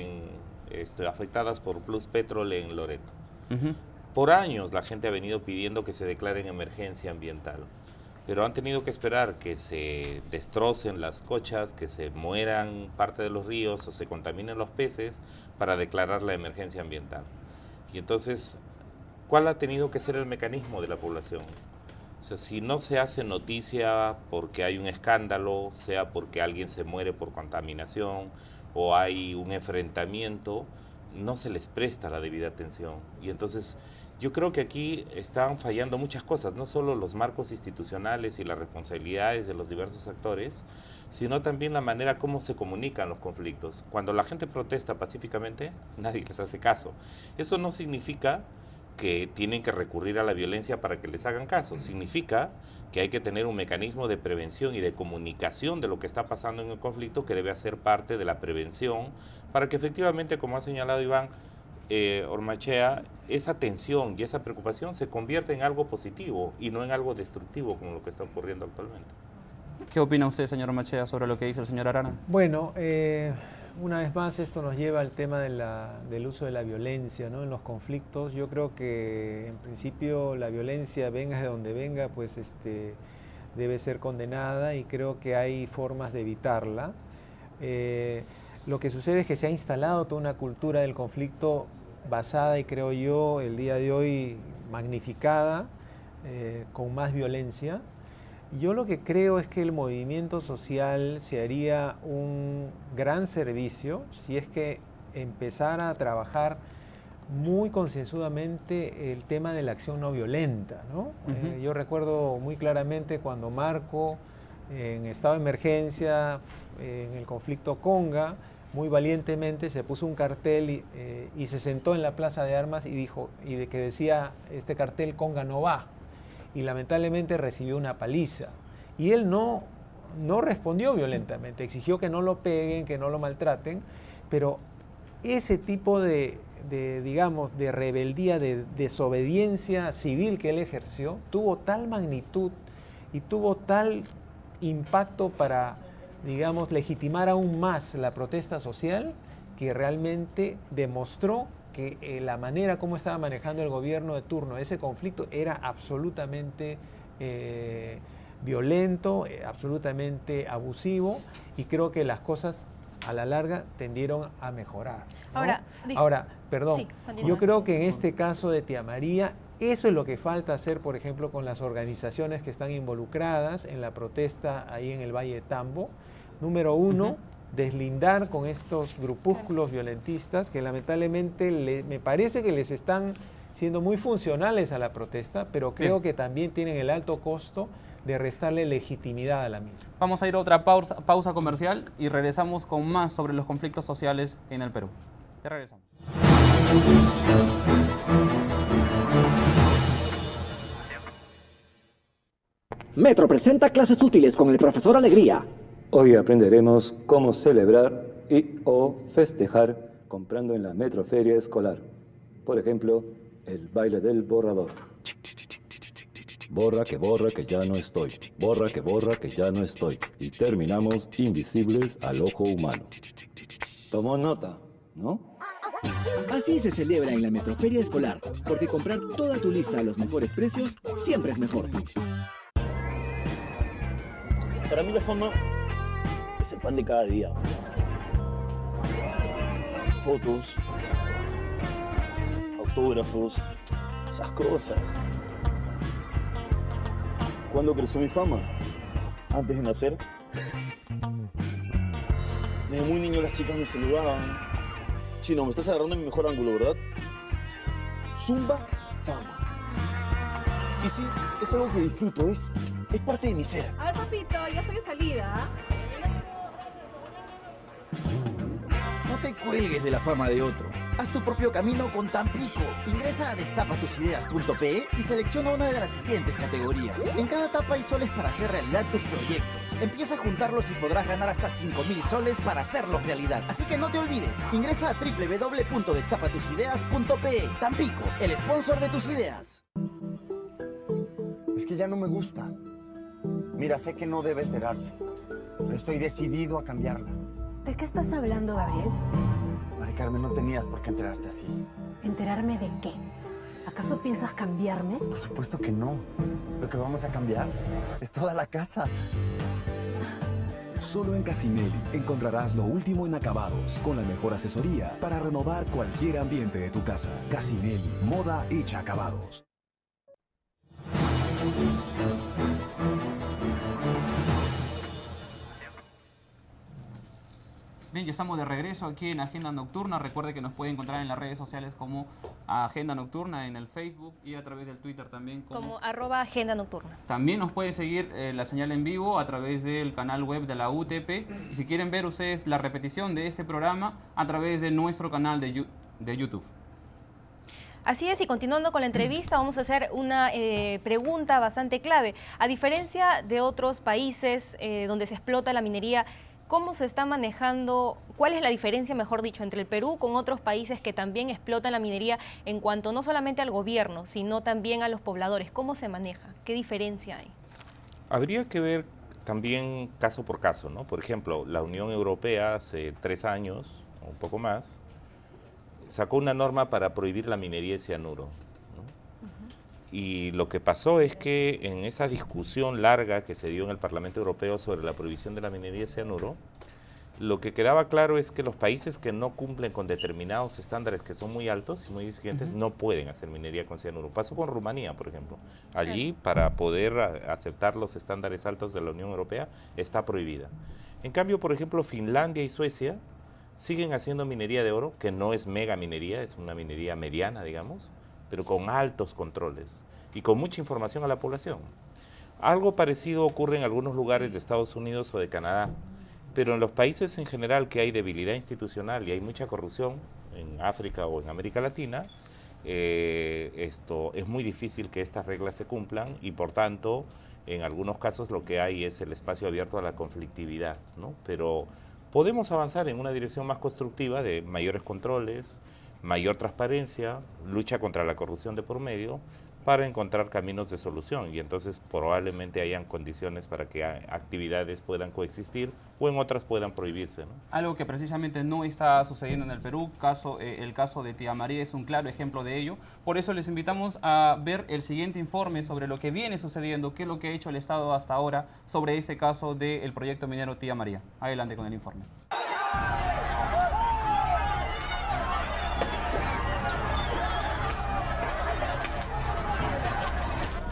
afectadas por Pluspetrol en Loreto. Por años la gente ha venido pidiendo que se declare en emergencia ambiental, pero han tenido que esperar que se destrocen las cochas, que se mueran parte de los ríos o se contaminen los peces para declarar la emergencia ambiental. Y entonces, ¿cuál ha tenido que ser el mecanismo de la población? O sea, si no se hace noticia porque hay un escándalo, sea porque alguien se muere por contaminación o hay un enfrentamiento, no se les presta la debida atención. Y entonces Yo creo que aquí están fallando muchas cosas, no solo los marcos institucionales y las responsabilidades de los diversos actores, sino también la manera como se comunican los conflictos. Cuando la gente protesta pacíficamente, nadie les hace caso. Eso no significa que tienen que recurrir a la violencia para que les hagan caso. Significa que hay que tener un mecanismo de prevención y de comunicación de lo que está pasando en el conflicto que debe hacer parte de la prevención para que efectivamente, como ha señalado Iván Ormachea, esa tensión y esa preocupación se convierta en algo positivo y no en algo destructivo como lo que está ocurriendo actualmente. ¿Qué opina usted, señor Ormachea, sobre lo que dice el señor Arana? Bueno, una vez más esto nos lleva al tema del uso de la violencia, ¿no? En los conflictos. Yo creo que en principio la violencia, venga de donde venga, pues debe ser condenada y creo que hay formas de evitarla. Lo que sucede es que se ha instalado toda una cultura del conflicto basada y creo yo el día de hoy magnificada, con más violencia. Yo lo que creo es que el movimiento social se haría un gran servicio si es que empezara a trabajar muy concienzudamente el tema de la acción no violenta, ¿no? Yo recuerdo muy claramente cuando Marco, en estado de emergencia, en el conflicto Conga, muy valientemente se puso un cartel y se sentó en la plaza de armas y dijo, que decía este cartel: Conga no va. Y lamentablemente recibió una paliza. Y él no respondió violentamente, exigió que no lo peguen, que no lo maltraten, pero ese tipo digamos, de rebeldía, de desobediencia civil que él ejerció, tuvo tal magnitud y tuvo tal impacto para, digamos, legitimar aún más la protesta social, que realmente demostró que la manera como estaba manejando el gobierno de turno ese conflicto era absolutamente violento, absolutamente abusivo, y creo que las cosas a la larga tendieron a mejorar, ¿no? Ahora, perdón, sí, yo creo que en este caso de Tía María, eso es lo que falta hacer, por ejemplo, con las organizaciones que están involucradas en la protesta ahí en el Valle de Tambo. Número uno, deslindar con estos grupúsculos violentistas que lamentablemente me parece que les están siendo muy funcionales a la protesta, pero creo que también tienen el alto costo de restarle legitimidad a la misma. Vamos a ir a otra pausa comercial y regresamos con más sobre los conflictos sociales en el Perú. Ya regresamos. Metro presenta clases útiles con el profesor Alegría. Hoy aprenderemos cómo celebrar o festejar comprando en la Metroferia Escolar. Por ejemplo, el baile del borrador. Borra que ya no estoy. Borra que ya no estoy. Y terminamos invisibles al ojo humano. Tomó nota, ¿no? Así se celebra en la Metroferia Escolar, porque comprar toda tu lista a los mejores precios siempre es mejor. Para mí la fama es el pan de cada día. Fotos, autógrafos, esas cosas. ¿Cuándo creció mi fama? Antes de nacer. Desde muy niño las chicas me saludaban. Chino, me estás agarrando en mi mejor ángulo, ¿verdad? Zumba, fama. Y sí, es algo que disfruto, es parte de mi ser. A ver, papito, ya estoy de salida. No te cuelgues de la fama de otro. Haz tu propio camino con Tampico. Ingresa a destapatusideas.pe y selecciona una de las siguientes categorías. En cada etapa hay soles para hacer realidad tus proyectos. Empieza a juntarlos y podrás ganar hasta 5.000 soles para hacerlos realidad. Así que no te olvides. Ingresa a www.destapatusideas.pe. Tampico, el sponsor de tus ideas. Es que ya no me gusta. Mira, sé que no debe enterarse, pero estoy decidido a cambiarla. ¿De qué estás hablando, Gabriel? Mari Carmen, no tenías por qué enterarte así. ¿Enterarme de qué? ¿Acaso piensas cambiarme? Por supuesto que no. Lo que vamos a cambiar es toda la casa. Solo en Casinelli encontrarás lo último en acabados, con la mejor asesoría para renovar cualquier ambiente de tu casa. Casinelli, moda hecha acabados. Bien, ya estamos de regreso aquí en Agenda Nocturna. Recuerde que nos puede encontrar en las redes sociales como Agenda Nocturna, en el Facebook y a través del Twitter también como @Agenda Nocturna. También nos puede seguir la señal en vivo a través del canal web de la UTP. Y si quieren ver ustedes la repetición de este programa a través de nuestro canal de YouTube. Así es, y continuando con la entrevista, vamos a hacer una pregunta bastante clave. A diferencia de otros países donde se explota la minería, ¿cómo se está manejando? ¿Cuál es la diferencia, mejor dicho, entre el Perú con otros países que también explotan la minería en cuanto no solamente al gobierno, sino también a los pobladores? ¿Cómo se maneja? ¿Qué diferencia hay? Habría que ver también caso por caso, ¿no? Por ejemplo, la Unión Europea hace 3 años, o un poco más, sacó una norma para prohibir la minería de cianuro, ¿no? Y lo que pasó es que en esa discusión larga que se dio en el Parlamento Europeo sobre la prohibición de la minería de cianuro, lo que quedaba claro es que los países que no cumplen con determinados estándares que son muy altos y muy exigentes no pueden hacer minería con cianuro. Pasó con Rumanía, por ejemplo. Allí, para poder aceptar los estándares altos de la Unión Europea, está prohibida. En cambio, por ejemplo, Finlandia y Suecia siguen haciendo minería de oro, que no es mega minería, es una minería mediana, digamos, pero con altos controles y con mucha información a la población. Algo parecido ocurre en algunos lugares de Estados Unidos o de Canadá, pero en los países en general que hay debilidad institucional y hay mucha corrupción, en África o en América Latina, esto es muy difícil que estas reglas se cumplan y por tanto, en algunos casos lo que hay es el espacio abierto a la conflictividad, ¿no? Pero podemos avanzar en una dirección más constructiva de mayores controles, mayor transparencia, lucha contra la corrupción de por medio, para encontrar caminos de solución y entonces probablemente hayan condiciones para que actividades puedan coexistir o en otras puedan prohibirse, ¿no? Algo que precisamente no está sucediendo en el Perú, el caso de Tía María es un claro ejemplo de ello. Por eso les invitamos a ver el siguiente informe sobre lo que viene sucediendo, qué es lo que ha hecho el Estado hasta ahora sobre este caso del proyecto minero Tía María. Adelante con el informe.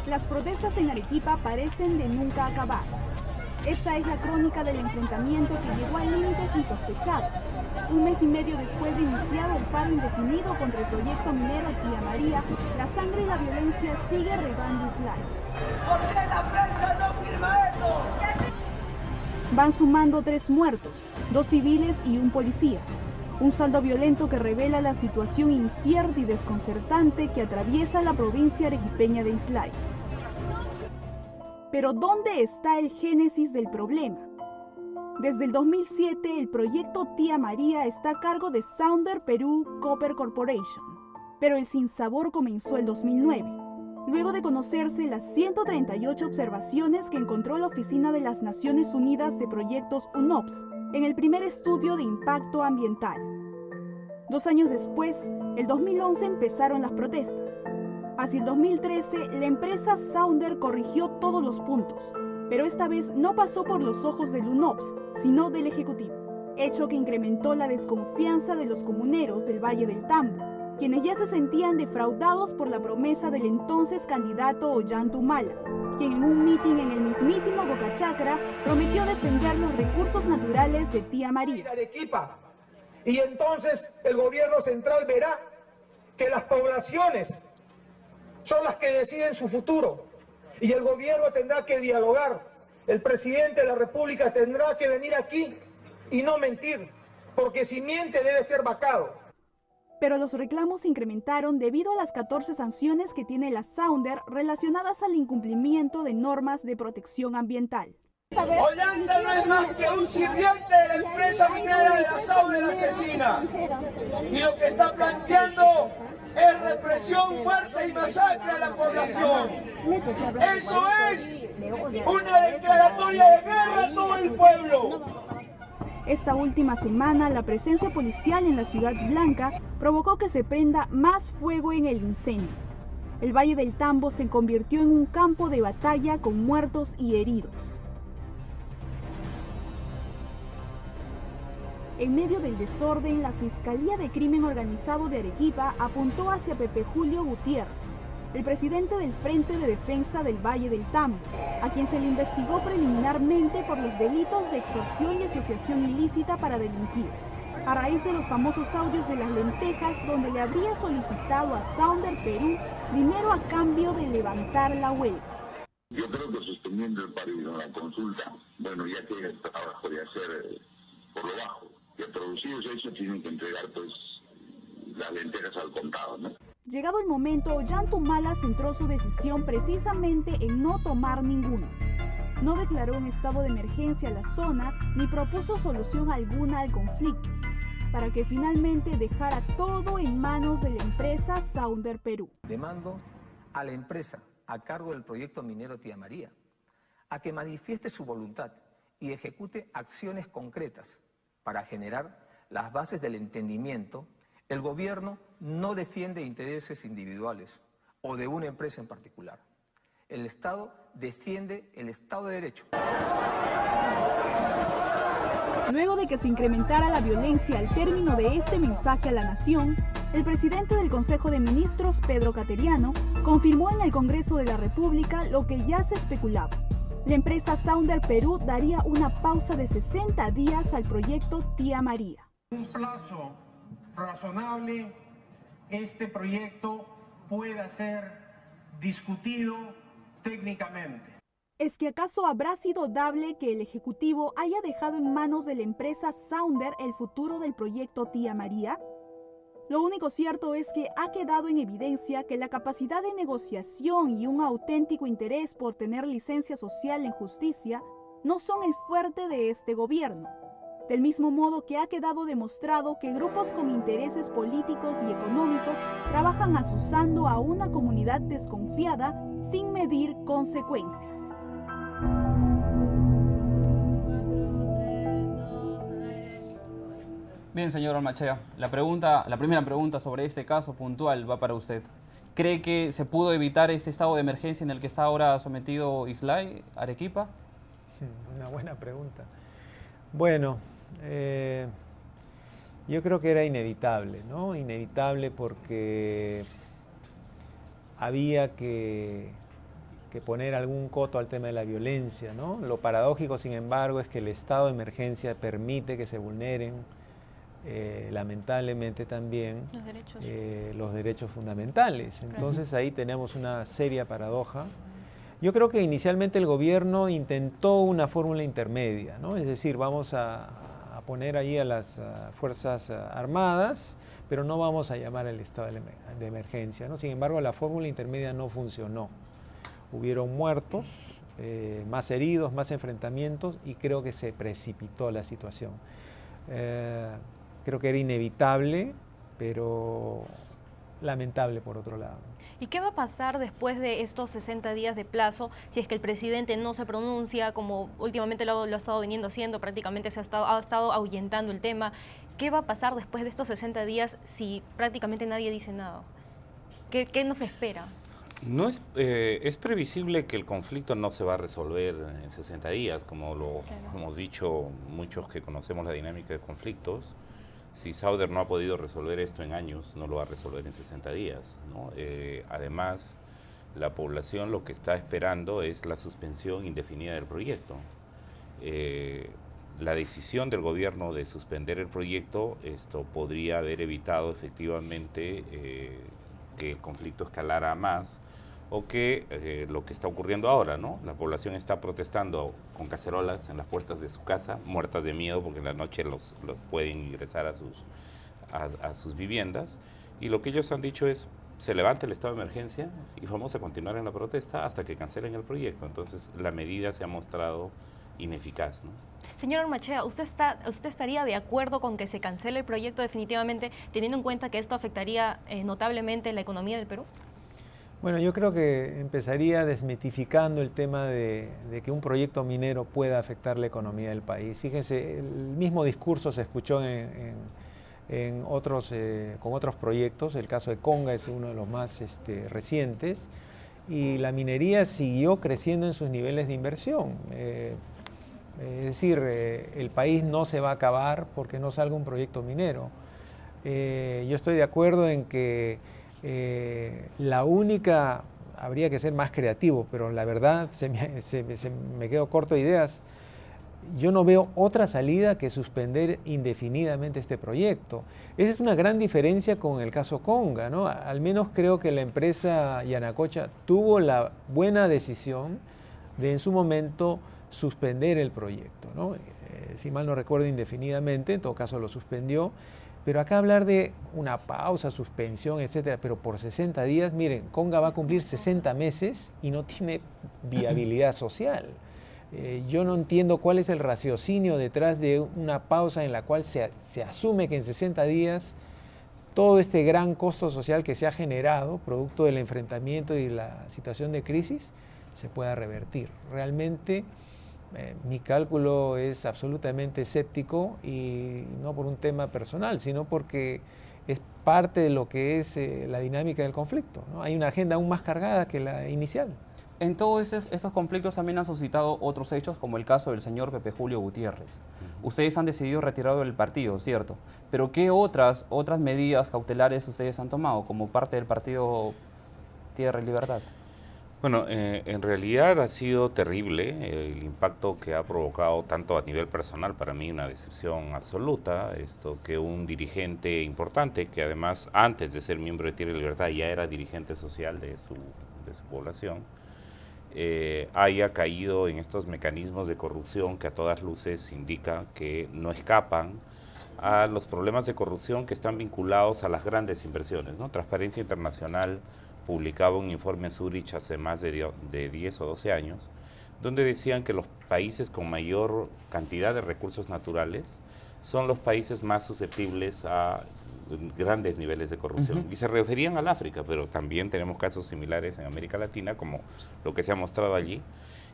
Las protestas en Arequipa parecen de nunca acabar. Esta es la crónica del enfrentamiento que llegó a límites insospechados. 1 mes y medio después de iniciar el paro indefinido contra el proyecto minero Tía María, la sangre y la violencia sigue regando Islay. ¿Por qué la prensa no firma eso? Van sumando 3 muertos, 2 civiles y 1 policía. Un saldo violento que revela la situación incierta y desconcertante que atraviesa la provincia arequipeña de Islay. Pero ¿dónde está el génesis del problema? Desde el 2007, el proyecto Tía María está a cargo de Sounder Peru Copper Corporation, pero el sinsabor comenzó el 2009, luego de conocerse las 138 observaciones que encontró la Oficina de las Naciones Unidas de Proyectos UNOPS en el primer estudio de impacto ambiental. 2 años después, el 2011, empezaron las protestas. Hacia el 2013, la empresa Sounder corrigió todos los puntos, pero esta vez no pasó por los ojos del UNOPS, sino del Ejecutivo, hecho que incrementó la desconfianza de los comuneros del Valle del Tambo, quienes ya se sentían defraudados por la promesa del entonces candidato Ollanta Humala, quien en un mitin en el mismísimo Boca Chacra prometió defender los recursos naturales de Tía María. Y entonces el gobierno central verá que las poblaciones son las que deciden su futuro y el gobierno tendrá que dialogar. El presidente de la República tendrá que venir aquí y no mentir, porque si miente debe ser vacado. Pero los reclamos se incrementaron debido a las 14 sanciones que tiene la Sounder relacionadas al incumplimiento de normas de protección ambiental. Ollanta no es más que un sirviente de la empresa minera de la Sounder asesina. Y lo que está planteando es represión fuerte y masacre a la población. Eso es una declaratoria de guerra a todo el pueblo. Esta última semana, la presencia policial en la Ciudad Blanca provocó que se prenda más fuego en el incendio. El Valle del Tambo se convirtió en un campo de batalla con muertos y heridos. En medio del desorden, la Fiscalía de Crimen Organizado de Arequipa apuntó hacia Pepe Julio Gutiérrez, el presidente del Frente de Defensa del Valle del Tambo, a quien se le investigó preliminarmente por los delitos de extorsión y asociación ilícita para delinquir, a raíz de los famosos audios de las lentejas donde le habría solicitado a Sounder Perú dinero a cambio de levantar la huelga. Yo creo que suspendiendo el paro y la consulta, bueno, ya que el trabajo de hacer por lo bajo, que producidos eso tienen que entregar pues las lentejas al contado, ¿no? Llegado el momento, Ollantumala centró su decisión precisamente en no tomar ninguno. No declaró en estado de emergencia la zona ni propuso solución alguna al conflicto, para que finalmente dejara todo en manos de la empresa Sounder Perú. Demando a la empresa a cargo del proyecto minero Tía María a que manifieste su voluntad y ejecute acciones concretas para generar las bases del entendimiento. El gobierno no defiende intereses individuales o de una empresa en particular. El Estado defiende el Estado de Derecho. Luego de que se incrementara la violencia al término de este mensaje a la nación, el presidente del Consejo de Ministros, Pedro Cateriano, confirmó en el Congreso de la República lo que ya se especulaba. La empresa Sounder Perú daría una pausa de 60 días al proyecto Tía María. Un plazo razonable, este proyecto pueda ser discutido técnicamente. ¿Es que acaso habrá sido dable que el Ejecutivo haya dejado en manos de la empresa Sounder el futuro del proyecto Tía María? Lo único cierto es que ha quedado en evidencia que la capacidad de negociación y un auténtico interés por tener licencia social en justicia no son el fuerte de este gobierno. Del mismo modo que ha quedado demostrado que grupos con intereses políticos y económicos trabajan asusando a una comunidad desconfiada sin medir consecuencias. Bien, señor Ormachea, la primera pregunta sobre este caso puntual va para usted. ¿Cree que se pudo evitar este estado de emergencia en el que está ahora sometido Islay, Arequipa? Una buena pregunta. Bueno, yo creo que era inevitable, ¿no? Inevitable porque había que poner algún coto al tema de la violencia, ¿no? Lo paradójico, sin embargo, es que el estado de emergencia permite que se vulneren lamentablemente también los derechos fundamentales. Entonces ahí tenemos una seria paradoja. Yo creo que inicialmente el gobierno intentó una fórmula intermedia, ¿no? Es decir, vamos a poner ahí a las Fuerzas Armadas, pero no vamos a llamar al estado de emergencia, ¿no? Sin embargo, la fórmula intermedia no funcionó. Hubieron muertos, más heridos, más enfrentamientos y creo que se precipitó la situación. Creo que era inevitable, pero lamentable por otro lado. ¿Y qué va a pasar después de estos 60 días de plazo si es que el presidente no se pronuncia, como últimamente lo ha estado viniendo haciendo, prácticamente ha estado ahuyentando el tema? ¿Qué va a pasar después de estos 60 días si prácticamente nadie dice nada? ¿Qué nos espera? No es previsible que el conflicto no se va a resolver en 60 días, como lo hemos dicho muchos que conocemos la dinámica de conflictos. Si Sounder no ha podido resolver esto en años, no lo va a resolver en 60 días, ¿no? Además, la población lo que está esperando es la suspensión indefinida del proyecto. La decisión del gobierno de suspender el proyecto, esto podría haber evitado efectivamente que el conflicto escalara más, o que lo que está ocurriendo ahora, ¿no? La población está protestando con cacerolas en las puertas de su casa, muertas de miedo porque en la noche los pueden ingresar a sus viviendas, y lo que ellos han dicho es, se levanta el estado de emergencia y vamos a continuar en la protesta hasta que cancelen el proyecto. Entonces la medida se ha mostrado ineficaz, ¿no? Señor Ormachea, ¿usted estaría de acuerdo con que se cancele el proyecto definitivamente, teniendo en cuenta que esto afectaría notablemente la economía del Perú? Bueno, yo creo que empezaría desmitificando el tema de que un proyecto minero pueda afectar la economía del país. Fíjense, el mismo discurso se escuchó con otros proyectos. El caso de Conga es uno de los más recientes, y la minería siguió creciendo en sus niveles de inversión. Es decir, el país no se va a acabar porque no salga un proyecto minero. Yo estoy de acuerdo en que La única, habría que ser más creativo, pero la verdad me quedo corto de ideas. Yo no veo otra salida que suspender indefinidamente este proyecto. Esa es una gran diferencia con el caso Conga, ¿no? Al menos creo que la empresa Yanacocha tuvo la buena decisión de en su momento suspender el proyecto, ¿no? Si mal no recuerdo, indefinidamente, en todo caso lo suspendió. Pero acá hablar de una pausa, suspensión, etcétera, pero por 60 días, miren, Conga va a cumplir 60 meses y no tiene viabilidad social. Yo no entiendo cuál es el raciocinio detrás de una pausa en la cual se asume que en 60 días todo este gran costo social que se ha generado, producto del enfrentamiento y la situación de crisis, se pueda revertir. Realmente mi cálculo es absolutamente escéptico y no por un tema personal, sino porque es parte de lo que es la dinámica del conflicto, ¿no? Hay una agenda aún más cargada que la inicial. En todos estos conflictos también han suscitado otros hechos, como el caso del señor Pepe Julio Gutiérrez. Ustedes han decidido retirarlo del partido, ¿cierto? Pero ¿qué otras medidas cautelares ustedes han tomado como parte del partido Tierra y Libertad? Bueno, en realidad ha sido terrible el impacto que ha provocado tanto a nivel personal, para mí una decepción absoluta, esto que un dirigente importante, que además antes de ser miembro de Tierra y Libertad ya era dirigente social de su población, haya caído en estos mecanismos de corrupción que a todas luces indica que no escapan a los problemas de corrupción que están vinculados a las grandes inversiones, ¿no? Transparencia Internacional publicaba un informe Zurich hace más de 10 o 12 años, donde decían que los países con mayor cantidad de recursos naturales son los países más susceptibles a grandes niveles de corrupción. Y se referían al África, pero también tenemos casos similares en América Latina, como lo que se ha mostrado allí.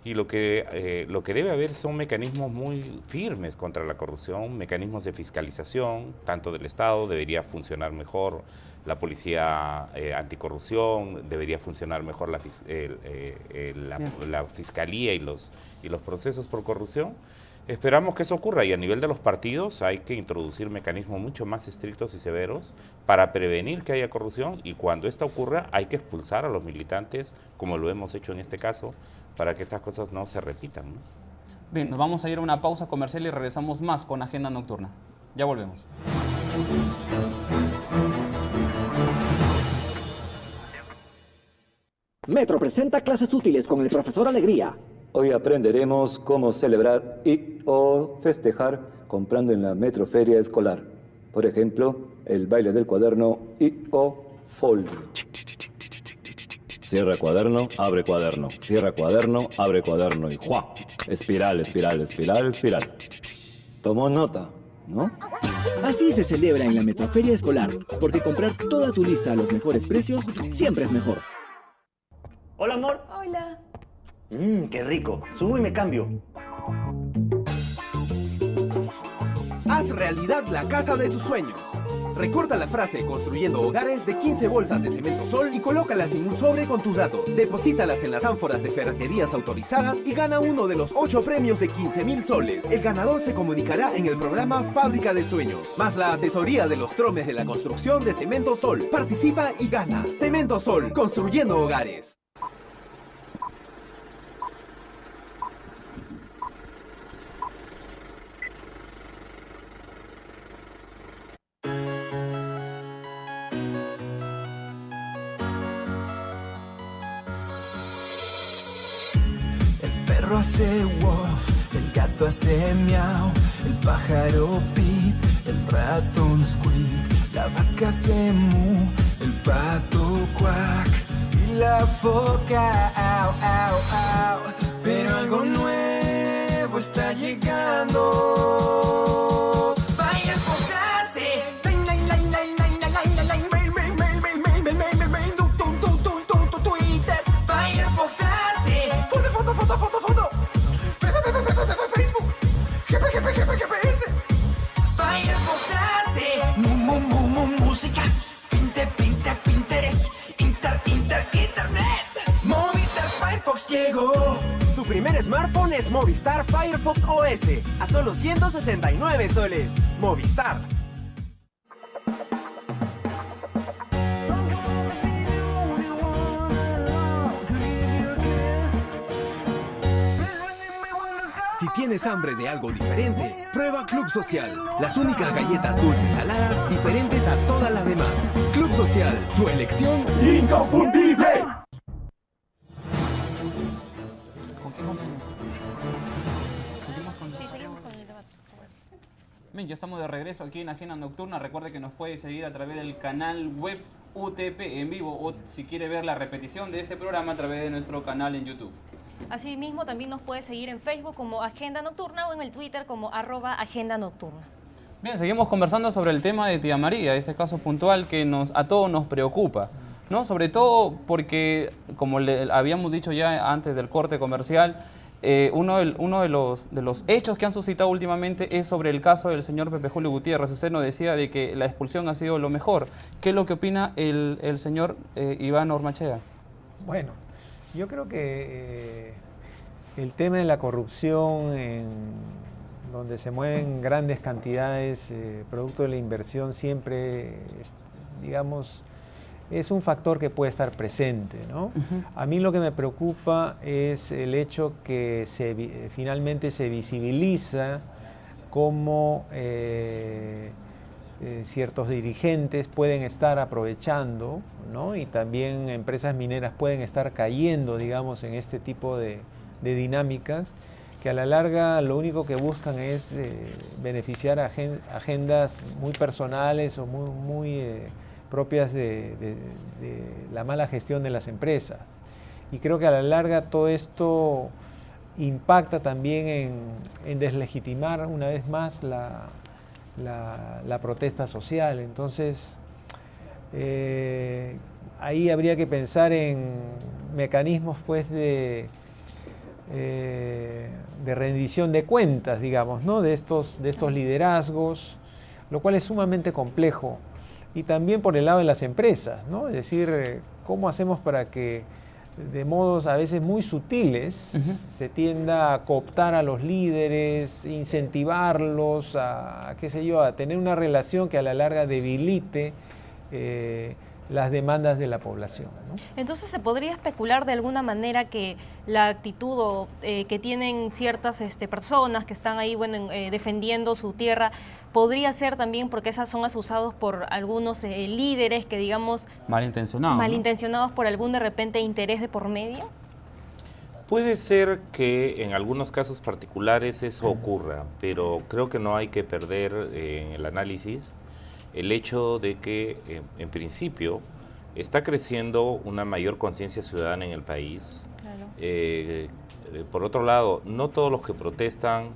Y lo que debe haber son mecanismos muy firmes contra la corrupción, mecanismos de fiscalización, tanto del Estado, debería funcionar mejor la policía anticorrupción, debería funcionar mejor la fiscalía y los procesos por corrupción. Esperamos que eso ocurra y a nivel de los partidos hay que introducir mecanismos mucho más estrictos y severos para prevenir que haya corrupción y cuando esta ocurra hay que expulsar a los militantes, como lo hemos hecho en este caso, para que estas cosas no se repitan, ¿no? Bien, nos vamos a ir a una pausa comercial y regresamos más con Agenda Nocturna. Ya volvemos. Metro presenta clases útiles con el profesor Alegría. Hoy aprenderemos cómo celebrar y o festejar comprando en la Metroferia Escolar. Por ejemplo, el baile del cuaderno y o folio. Cierra cuaderno, abre cuaderno. Cierra cuaderno, abre cuaderno y ¡juá! Espiral, espiral, espiral, espiral. Tomó nota, ¿no? Así se celebra en la Metroferia Escolar, porque comprar toda tu lista a los mejores precios siempre es mejor. Hola, amor. Hola. Qué rico. Subo y me cambio. Haz realidad la casa de tus sueños. Recorta la frase construyendo hogares de 15 bolsas de cemento Sol y colócalas en un sobre con tus datos. Deposítalas en las ánforas de ferreterías autorizadas y gana uno de los 8 premios de 15.000 soles. El ganador se comunicará en el programa Fábrica de Sueños, más la asesoría de los tromes de la construcción de Cemento Sol. Participa y gana. Cemento Sol, construyendo hogares. Hace wof, el gato hace miau, el pájaro pip, el ratón squeak, la vaca hace mu, el pato quack y la foca au, au, au. Pero algo nuevo está llegando. Firefox hace Twitter. Firefox hace foto. Facebook, GPS. Firefox hace música, Pinterest, Internet. Movistar Firefox llegó. Tu primer smartphone es Movistar Firefox OS a solo 169 soles. Movistar. tienes hambre de algo diferente, prueba Club Social. Las únicas galletas dulces saladas diferentes a todas las demás. Club Social, tu elección inconfundible. Bien, ya estamos de regreso aquí en Agenda Nocturna. Recuerde que nos puede seguir a través del canal web UTP en vivo o si quiere ver la repetición de este programa a través de nuestro canal en YouTube. Asimismo, también nos puede seguir en Facebook como Agenda Nocturna o en el Twitter como @Agenda Nocturna. Bien, seguimos conversando sobre el tema de Tía María, este caso puntual que a todos nos preocupa, ¿no? Sobre todo porque, como le habíamos dicho ya antes del corte comercial, uno de los hechos que han suscitado últimamente es sobre el caso del señor Pepe Julio Gutiérrez. Usted nos decía de que la expulsión ha sido lo mejor. ¿Qué es lo que opina el señor Iván Ormachea? Bueno, yo creo que el tema de la corrupción, donde se mueven grandes cantidades producto de la inversión, siempre, digamos, es un factor que puede estar presente, ¿no? A mí lo que me preocupa es el hecho que finalmente se visibiliza cómo ciertos dirigentes pueden estar aprovechando, ¿no? Y también empresas mineras pueden estar cayendo, digamos, en este tipo de dinámicas que a la larga lo único que buscan es beneficiar a agendas muy personales o muy propias de la mala gestión de las empresas. Y creo que a la larga todo esto impacta también en deslegitimar una vez más la protesta social. Entonces, ahí habría que pensar en mecanismos pues de rendición de cuentas, digamos, ¿no? de estos liderazgos, lo cual es sumamente complejo. Y también por el lado de las empresas, ¿no? Es decir, ¿cómo hacemos para que de modos a veces muy sutiles se tienda a cooptar a los líderes, incentivarlos a, qué sé yo, a tener una relación que a la larga debilite las demandas de la población, ¿no? Entonces, ¿se podría especular de alguna manera que la actitud que tienen ciertas personas que están ahí, bueno, defendiendo su tierra, podría ser también porque esas son asusados por algunos líderes que, digamos, malintencionados, ¿no? Por algún de repente interés de por medio? Puede ser que en algunos casos particulares eso ocurra, pero creo que no hay que perder en el análisis el hecho de que, en principio, está creciendo una mayor conciencia ciudadana en el país. Claro. Por otro lado, no todos los que protestan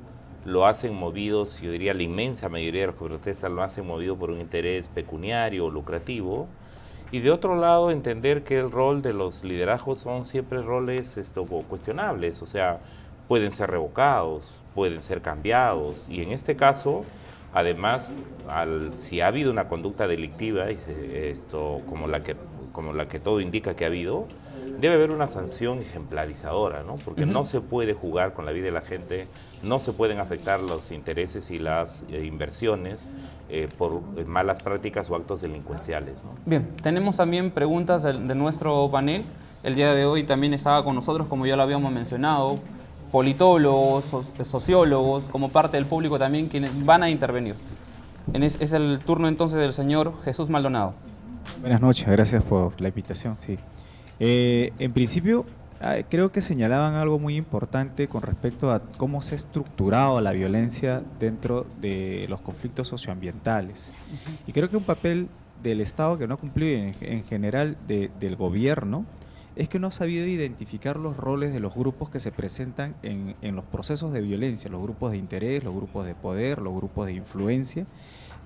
lo hacen movidos, yo diría la inmensa mayoría de los que protestan lo hacen movido por un interés pecuniario o lucrativo. Y de otro lado, entender que el rol de los liderazgos son siempre roles cuestionables, o sea, pueden ser revocados, pueden ser cambiados, y en este caso, además, si ha habido una conducta delictiva, como la que todo indica que ha habido, debe haber una sanción ejemplarizadora, ¿no? Porque no se puede jugar con la vida de la gente, no se pueden afectar los intereses y las inversiones por malas prácticas o actos delincuenciales, ¿no? Bien, tenemos también preguntas de nuestro panel. El día de hoy también estaba con nosotros, como ya lo habíamos mencionado, politólogos, sociólogos, como parte del público también, quienes van a intervenir. Es el turno entonces del señor Jesús Maldonado. Buenas noches, gracias por la invitación. Sí. En principio, creo que señalaban algo muy importante con respecto a cómo se ha estructurado la violencia dentro de los conflictos socioambientales. Y creo que un papel del Estado que no ha cumplido en general del gobierno es que no ha sabido identificar los roles de los grupos que se presentan en los procesos de violencia, los grupos de interés, los grupos de poder, los grupos de influencia,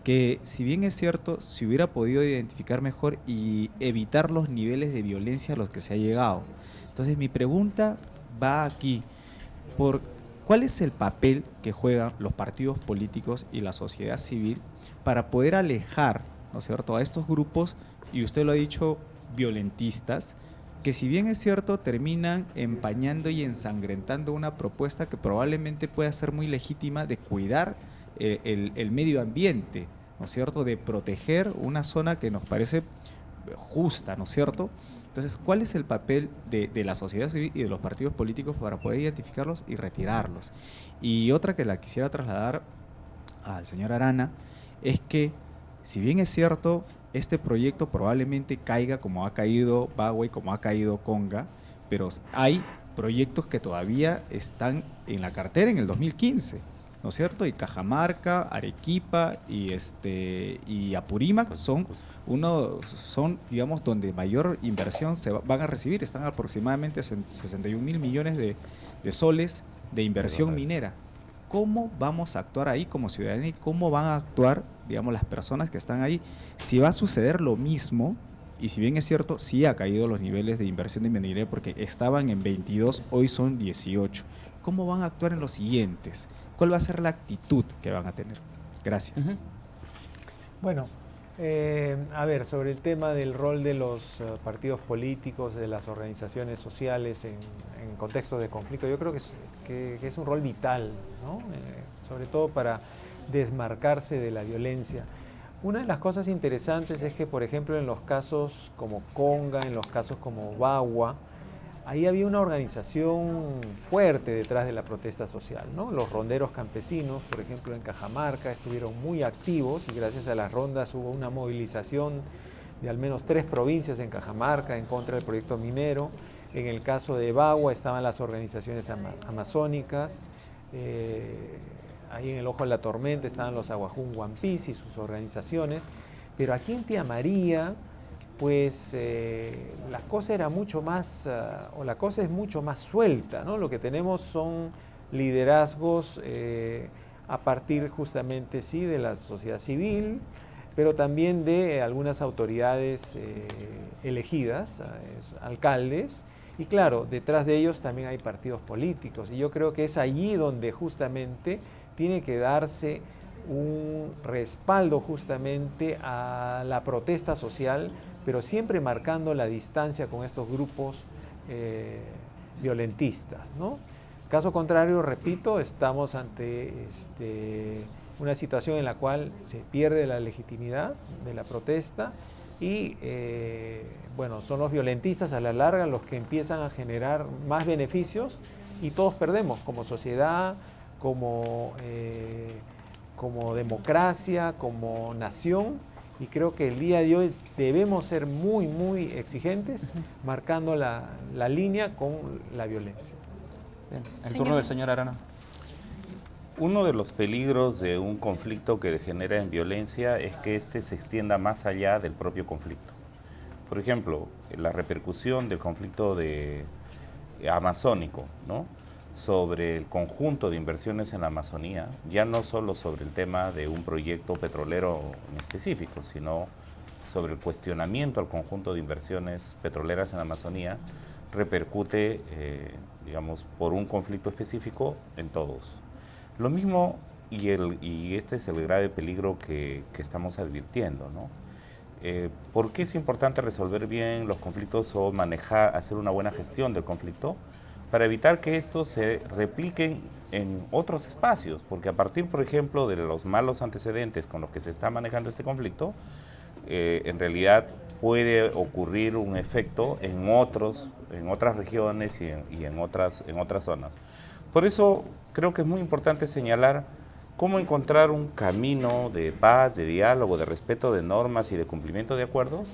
que si bien es cierto, se hubiera podido identificar mejor y evitar los niveles de violencia a los que se ha llegado. Entonces mi pregunta va aquí, ¿cuál es el papel que juegan los partidos políticos y la sociedad civil para poder alejar, ¿no es cierto?, a estos grupos, y usted lo ha dicho, violentistas, que si bien es cierto, terminan empañando y ensangrentando una propuesta que probablemente pueda ser muy legítima de cuidar el medio ambiente, ¿no es cierto?, de proteger una zona que nos parece justa, ¿no es cierto?, Entonces, ¿cuál es el papel de la sociedad civil y de los partidos políticos para poder identificarlos y retirarlos? Y otra que la quisiera trasladar al señor Arana es que, si bien es cierto, este proyecto probablemente caiga como ha caído Bagua y como ha caído Conga, pero hay proyectos que todavía están en la cartera en el 2015, ¿no es cierto? Y Cajamarca, Arequipa y Apurímac son, digamos, donde mayor inversión se van a recibir. Están aproximadamente 61.000 millones de soles de inversión minera. ¿Cómo vamos a actuar ahí como ciudadanía y cómo van a actuar, digamos, las personas que están ahí? Si va a suceder lo mismo, y si bien es cierto, sí ha caído los niveles de inversión de minería porque estaban en 22, hoy son 18. ¿Cómo van a actuar en los siguientes? ¿Cuál va a ser la actitud que van a tener? Gracias. Bueno, a ver, sobre el tema del rol de los partidos políticos, de las organizaciones sociales en contextos de conflicto, yo creo que es un rol vital, ¿no? Sobre todo para desmarcarse de la violencia. Una de las cosas interesantes es que, por ejemplo, en los casos como Conga, en los casos como Bagua, ahí había una organización fuerte detrás de la protesta social, ¿no? Los ronderos campesinos, por ejemplo, en Cajamarca estuvieron muy activos y gracias a las rondas hubo una movilización de al menos 3 provincias en Cajamarca en contra del proyecto minero. En el caso de Bagua estaban las organizaciones amazónicas, ahí en el ojo de la tormenta estaban los Aguajún Huampis y sus organizaciones, pero aquí en Tía María, pues la cosa era mucho más, la cosa es mucho más suelta, ¿no? Lo que tenemos son liderazgos a partir justamente, sí, de la sociedad civil, pero también de algunas autoridades elegidas, alcaldes, y claro, detrás de ellos también hay partidos políticos, y yo creo que es allí donde justamente tiene que darse un respaldo justamente a la protesta social, pero siempre marcando la distancia con estos grupos violentistas, ¿no? Caso contrario, repito, estamos ante una situación en la cual se pierde la legitimidad de la protesta y, bueno, son los violentistas a la larga los que empiezan a generar más beneficios y todos perdemos como sociedad, como democracia, como nación, y creo que el día de hoy debemos ser muy, muy exigentes, marcando la línea con la violencia. Bien. El turno del señor Arana. Uno de los peligros de un conflicto que genera en violencia es que éste se extienda más allá del propio conflicto. Por ejemplo, la repercusión del conflicto amazónico, ¿no?, sobre el conjunto de inversiones en la Amazonía, ya no solo sobre el tema de un proyecto petrolero en específico, sino sobre el cuestionamiento al conjunto de inversiones petroleras en la Amazonía, repercute, digamos, por un conflicto específico en todos. Lo mismo, y este es el grave peligro que estamos advirtiendo, ¿no? ¿Por qué es importante resolver bien los conflictos o hacer una buena gestión del conflicto? Para evitar que estos se repliquen en otros espacios, porque a partir, por ejemplo, de los malos antecedentes con los que se está manejando este conflicto, en realidad puede ocurrir un efecto en otras regiones y en otras zonas. Por eso creo que es muy importante señalar cómo encontrar un camino de paz, de diálogo, de respeto de normas y de cumplimiento de acuerdos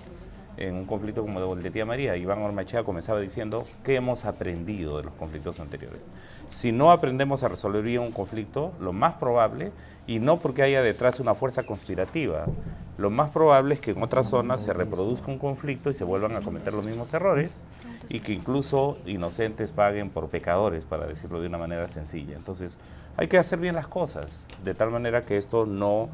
en un conflicto como el de Tía María. Iván Ormachea comenzaba diciendo que hemos aprendido de los conflictos anteriores. Si no aprendemos a resolver bien un conflicto, lo más probable, y no porque haya detrás una fuerza conspirativa, lo más probable es que en otras zonas se reproduzca un conflicto y se vuelvan a cometer los mismos errores y que incluso inocentes paguen por pecadores, para decirlo de una manera sencilla. Entonces, hay que hacer bien las cosas, de tal manera que esto no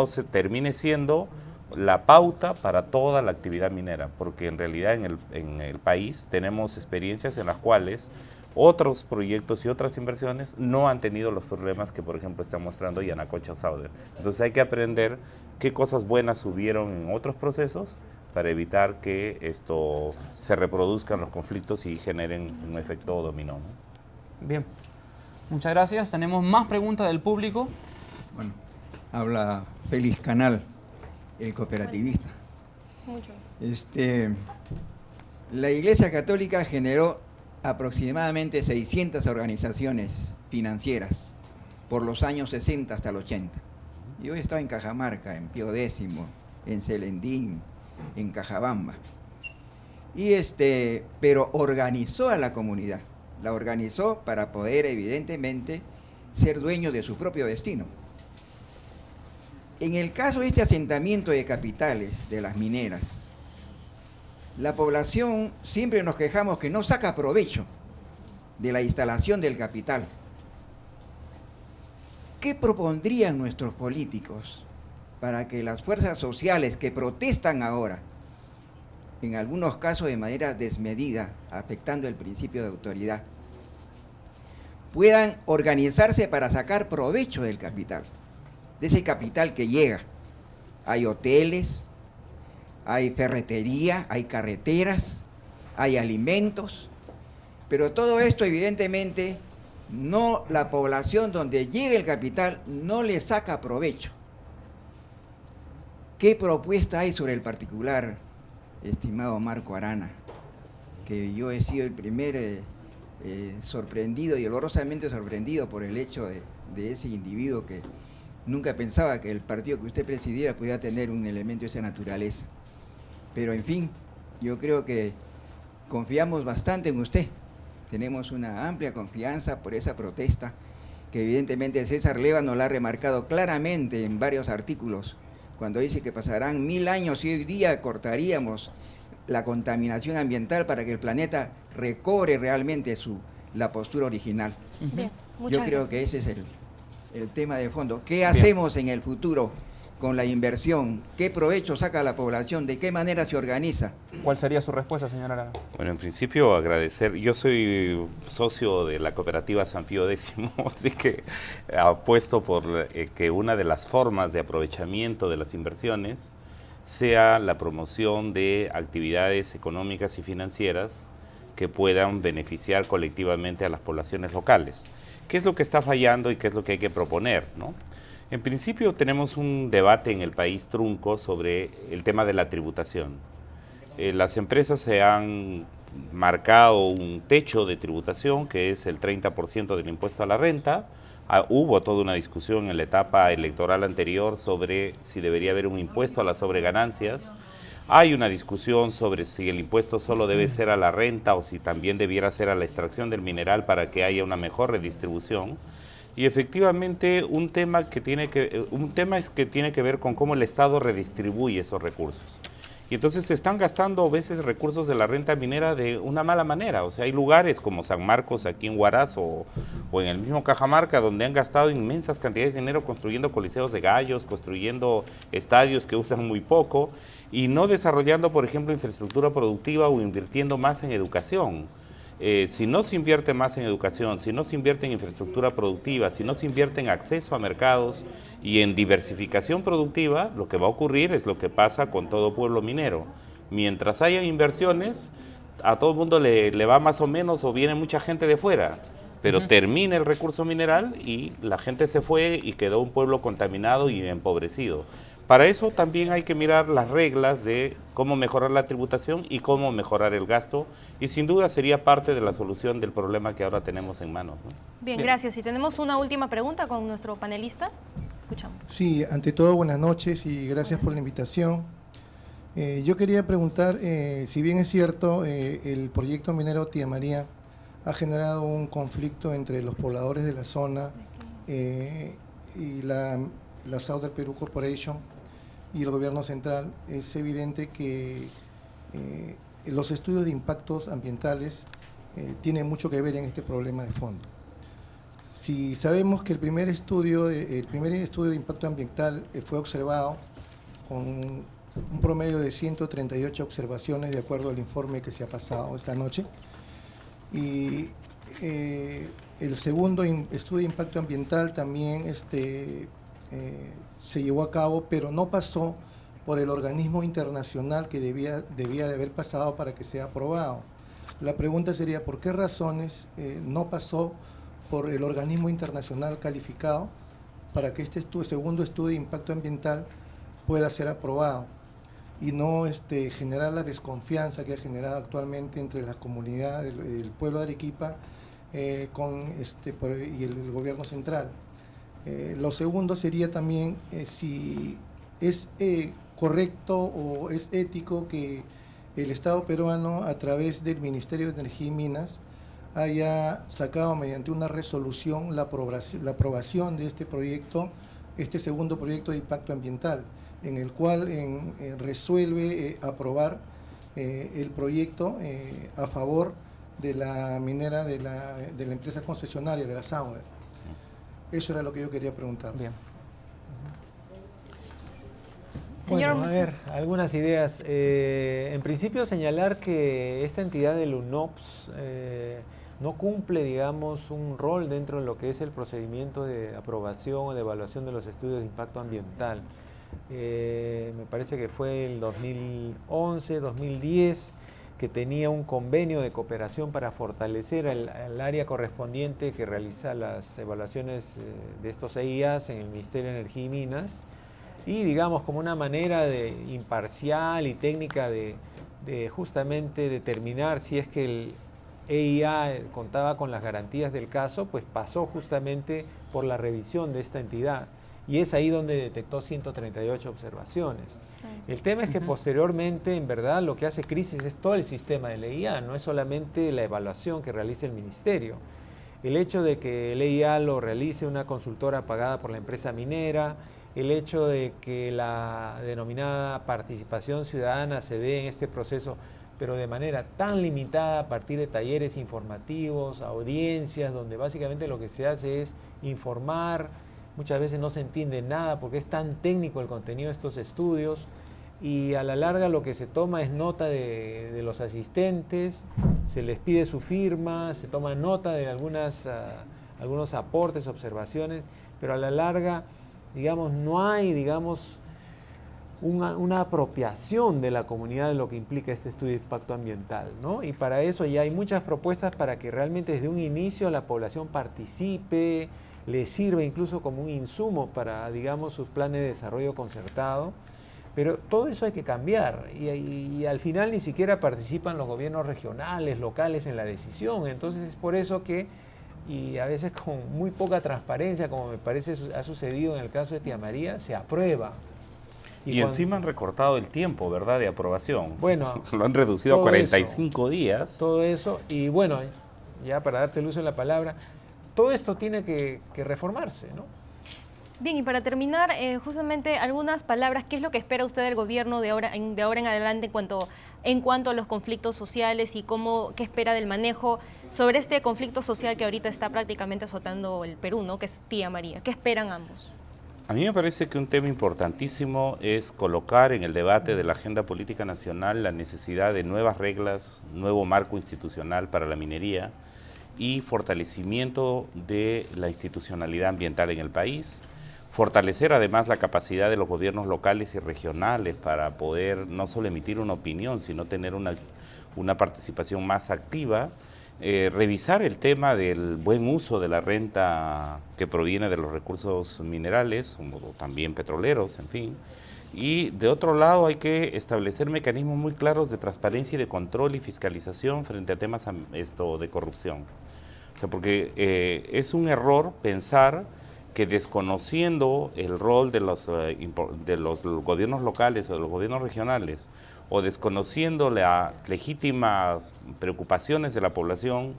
se termine siendo la pauta para toda la actividad minera, porque en realidad en el país tenemos experiencias en las cuales otros proyectos y otras inversiones no han tenido los problemas que, por ejemplo, está mostrando Yanacocha Sauder. Entonces hay que aprender qué cosas buenas hubieron en otros procesos para evitar que esto se reproduzcan los conflictos y generen un efecto dominó, ¿no? Bien, muchas gracias. Tenemos más preguntas del público. Bueno, habla Félix Canal, el cooperativista. La Iglesia Católica generó aproximadamente 600 organizaciones financieras por los años 60 hasta el 80. Yo estaba en Cajamarca, en Pío X, en Celendín, en Cajabamba. Pero organizó a la comunidad. La organizó para poder, evidentemente, ser dueño de su propio destino. En el caso de este asentamiento de capitales de las mineras, la población siempre nos quejamos que no saca provecho de la instalación del capital. ¿Qué propondrían nuestros políticos para que las fuerzas sociales que protestan ahora, en algunos casos de manera desmedida, afectando el principio de autoridad, puedan organizarse para sacar provecho del capital, de ese capital que llega? Hay hoteles, hay ferretería, hay carreteras, hay alimentos, pero todo esto evidentemente no, la población donde llega el capital no le saca provecho. ¿Qué propuesta hay sobre el particular, estimado Marco Arana? Que yo he sido el primer sorprendido y dolorosamente sorprendido por el hecho de ese individuo que nunca pensaba que el partido que usted presidiera pudiera tener un elemento de esa naturaleza. Pero en fin, yo creo que confiamos bastante en usted. Tenemos una amplia confianza por esa protesta que evidentemente César Leva nos la ha remarcado claramente en varios artículos, cuando dice que pasarán 1000 años y hoy día cortaríamos la contaminación ambiental para que el planeta recobre realmente la postura original. Bien, yo creo que ese es el tema de fondo. ¿Qué hacemos en el futuro con la inversión? ¿Qué provecho saca la población? ¿De qué manera se organiza? ¿Cuál sería su respuesta, señora Arana? Bueno, en principio agradecer. Yo soy socio de la cooperativa San Pío X, así que apuesto por que una de las formas de aprovechamiento de las inversiones sea la promoción de actividades económicas y financieras que puedan beneficiar colectivamente a las poblaciones locales. ¿Qué es lo que está fallando y qué es lo que hay que proponer, ¿no? En principio tenemos un debate en el país trunco sobre el tema de la tributación. Las empresas se han marcado un techo de tributación que es el 30% del impuesto a la renta. Hubo toda una discusión en la etapa electoral anterior sobre si debería haber un impuesto a las sobreganancias. Hay una discusión sobre si el impuesto solo debe ser a la renta o si también debiera ser a la extracción del mineral para que haya una mejor redistribución. Y efectivamente un tema es que tiene que ver con cómo el Estado redistribuye esos recursos. Y entonces se están gastando a veces recursos de la renta minera de una mala manera. O sea, hay lugares como San Marcos, aquí en Huaraz, o en el mismo Cajamarca, donde han gastado inmensas cantidades de dinero construyendo coliseos de gallos, construyendo estadios que usan muy poco, y no desarrollando, por ejemplo, infraestructura productiva o invirtiendo más en educación. Si no se invierte más en educación, si no se invierte en infraestructura productiva, si no se invierte en acceso a mercados y en diversificación productiva, lo que va a ocurrir es lo que pasa con todo pueblo minero. Mientras haya inversiones, a todo el mundo le va más o menos o viene mucha gente de fuera, pero termina el recurso mineral y la gente se fue y quedó un pueblo contaminado y empobrecido. Para eso también hay que mirar las reglas de cómo mejorar la tributación y cómo mejorar el gasto, y sin duda sería parte de la solución del problema que ahora tenemos en manos, ¿no? Bien, gracias. Y tenemos una última pregunta con nuestro panelista. Escuchamos. Sí, ante todo buenas noches y gracias por la invitación. Yo quería preguntar, si bien es cierto, el proyecto minero Tía María ha generado un conflicto entre los pobladores de la zona y la Southern Peru Corporation y el gobierno central, es evidente que los estudios de impactos ambientales tienen mucho que ver en este problema de fondo. Si sabemos que el primer estudio de impacto ambiental fue observado con un promedio de 138 observaciones de acuerdo al informe que se ha pasado esta noche, y el segundo estudio de impacto ambiental también se llevó a cabo, pero no pasó por el organismo internacional que debía de haber pasado para que sea aprobado. La pregunta sería, ¿por qué razones no pasó por el organismo internacional calificado para que este segundo estudio de impacto ambiental pueda ser aprobado? y no generar la desconfianza que ha generado actualmente entre las comunidades del pueblo de Arequipa y el gobierno central. Lo segundo sería también si es correcto o es ético que el Estado peruano, a través del Ministerio de Energía y Minas, haya sacado mediante una resolución la aprobación de este proyecto, este segundo proyecto de impacto ambiental, en el cual resuelve aprobar el proyecto a favor de la minera de la empresa concesionaria, de la Sounder. Eso era lo que yo quería preguntar. Bien. Señor Bueno, a ver, algunas ideas. En principio, señalar que esta entidad del UNOPS no cumple, digamos, un rol dentro de lo que es el procedimiento de aprobación o de evaluación de los estudios de impacto ambiental. Me parece que fue el 2011, 2010, que tenía un convenio de cooperación para fortalecer el área correspondiente que realiza las evaluaciones de estos EIAs en el Ministerio de Energía y Minas, y digamos como una manera imparcial y técnica de justamente determinar si es que el EIA contaba con las garantías del caso, pues pasó justamente por la revisión de esta entidad. Y es ahí donde detectó 138 observaciones. El tema es que posteriormente, en verdad, lo que hace crisis es todo el sistema del EIA, no es solamente la evaluación que realiza el Ministerio. El hecho de que el EIA lo realice una consultora pagada por la empresa minera, el hecho de que la denominada participación ciudadana se dé en este proceso, pero de manera tan limitada a partir de talleres informativos, audiencias, donde básicamente lo que se hace es informar. Muchas veces no se entiende nada porque es tan técnico el contenido de estos estudios, y a la larga lo que se toma es nota de los asistentes, se les pide su firma, se toma nota de algunos aportes, observaciones, pero a la larga, digamos, no hay, digamos, una apropiación de la comunidad de lo que implica este estudio de impacto ambiental, ¿no? Y para eso ya hay muchas propuestas para que realmente desde un inicio la población participe, le sirve incluso como un insumo para, digamos, sus planes de desarrollo concertado, pero todo eso hay que cambiar y al final ni siquiera participan los gobiernos regionales, locales en la decisión. Entonces es por eso que, y a veces con muy poca transparencia, como me parece ha sucedido en el caso de Tía María, se aprueba. Y encima han recortado el tiempo, ¿verdad?, de aprobación. Bueno, lo han reducido a 45 días. Todo eso, y bueno, ya para darte el uso de la palabra, todo esto tiene que reformarse, ¿no? Bien, y para terminar, justamente algunas palabras, ¿qué es lo que espera usted del gobierno de ahora en adelante en cuanto a los conflictos sociales y qué espera del manejo sobre este conflicto social que ahorita está prácticamente azotando el Perú, ¿no?, que es Tía María? ¿Qué esperan ambos? A mí me parece que un tema importantísimo es colocar en el debate de la agenda política nacional la necesidad de nuevas reglas, nuevo marco institucional para la minería y fortalecimiento de la institucionalidad ambiental en el país. Fortalecer además la capacidad de los gobiernos locales y regionales para poder no solo emitir una opinión, sino tener una participación más activa. Revisar el tema del buen uso de la renta que proviene de los recursos minerales, o también petroleros, en fin. Y de otro lado hay que establecer mecanismos muy claros de transparencia y de control y fiscalización frente a temas de corrupción. O sea, porque es un error pensar que desconociendo el rol de los gobiernos locales o de los gobiernos regionales, o desconociendo las legítimas preocupaciones de la población,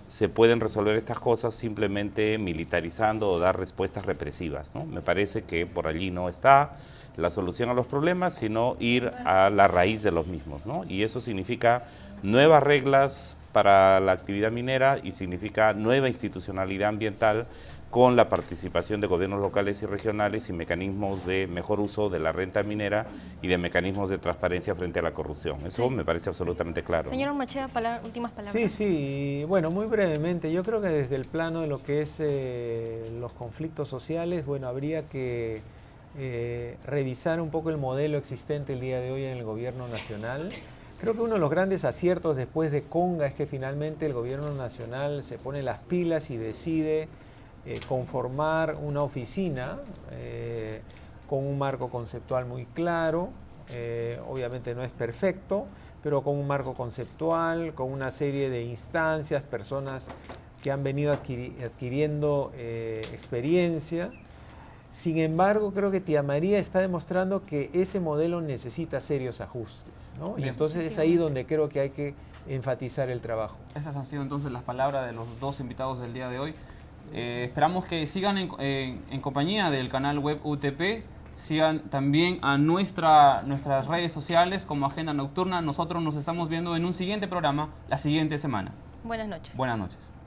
se pueden resolver estas cosas simplemente militarizando o dar respuestas represivas, ¿no? Me parece que por allí no está la solución a los problemas, sino ir a la raíz de los mismos, ¿no? Y eso significa nuevas reglas para la actividad minera y significa nueva institucionalidad ambiental con la participación de gobiernos locales y regionales y mecanismos de mejor uso de la renta minera y de mecanismos de transparencia frente a la corrupción. Eso me parece absolutamente claro. Señor Machea, últimas palabras. Sí, bueno, muy brevemente, yo creo que desde el plano de lo que es los conflictos sociales, bueno, habría que revisar un poco el modelo existente el día de hoy en el gobierno nacional. Creo que uno de los grandes aciertos después de Conga es que finalmente el gobierno nacional se pone las pilas y decide conformar una oficina con un marco conceptual muy claro, obviamente no es perfecto, pero con un marco conceptual, con una serie de instancias, personas que han venido adquiriendo experiencia. Sin embargo, creo que Tía María está demostrando que ese modelo necesita serios ajustes, ¿no? Y entonces es ahí donde creo que hay que enfatizar el trabajo. Esas han sido entonces las palabras de los dos invitados del día de hoy. Esperamos que sigan en compañía del canal web UTP, sigan también a nuestras redes sociales como Agenda Nocturna. Nosotros nos estamos viendo en un siguiente programa la siguiente semana. Buenas noches. Buenas noches.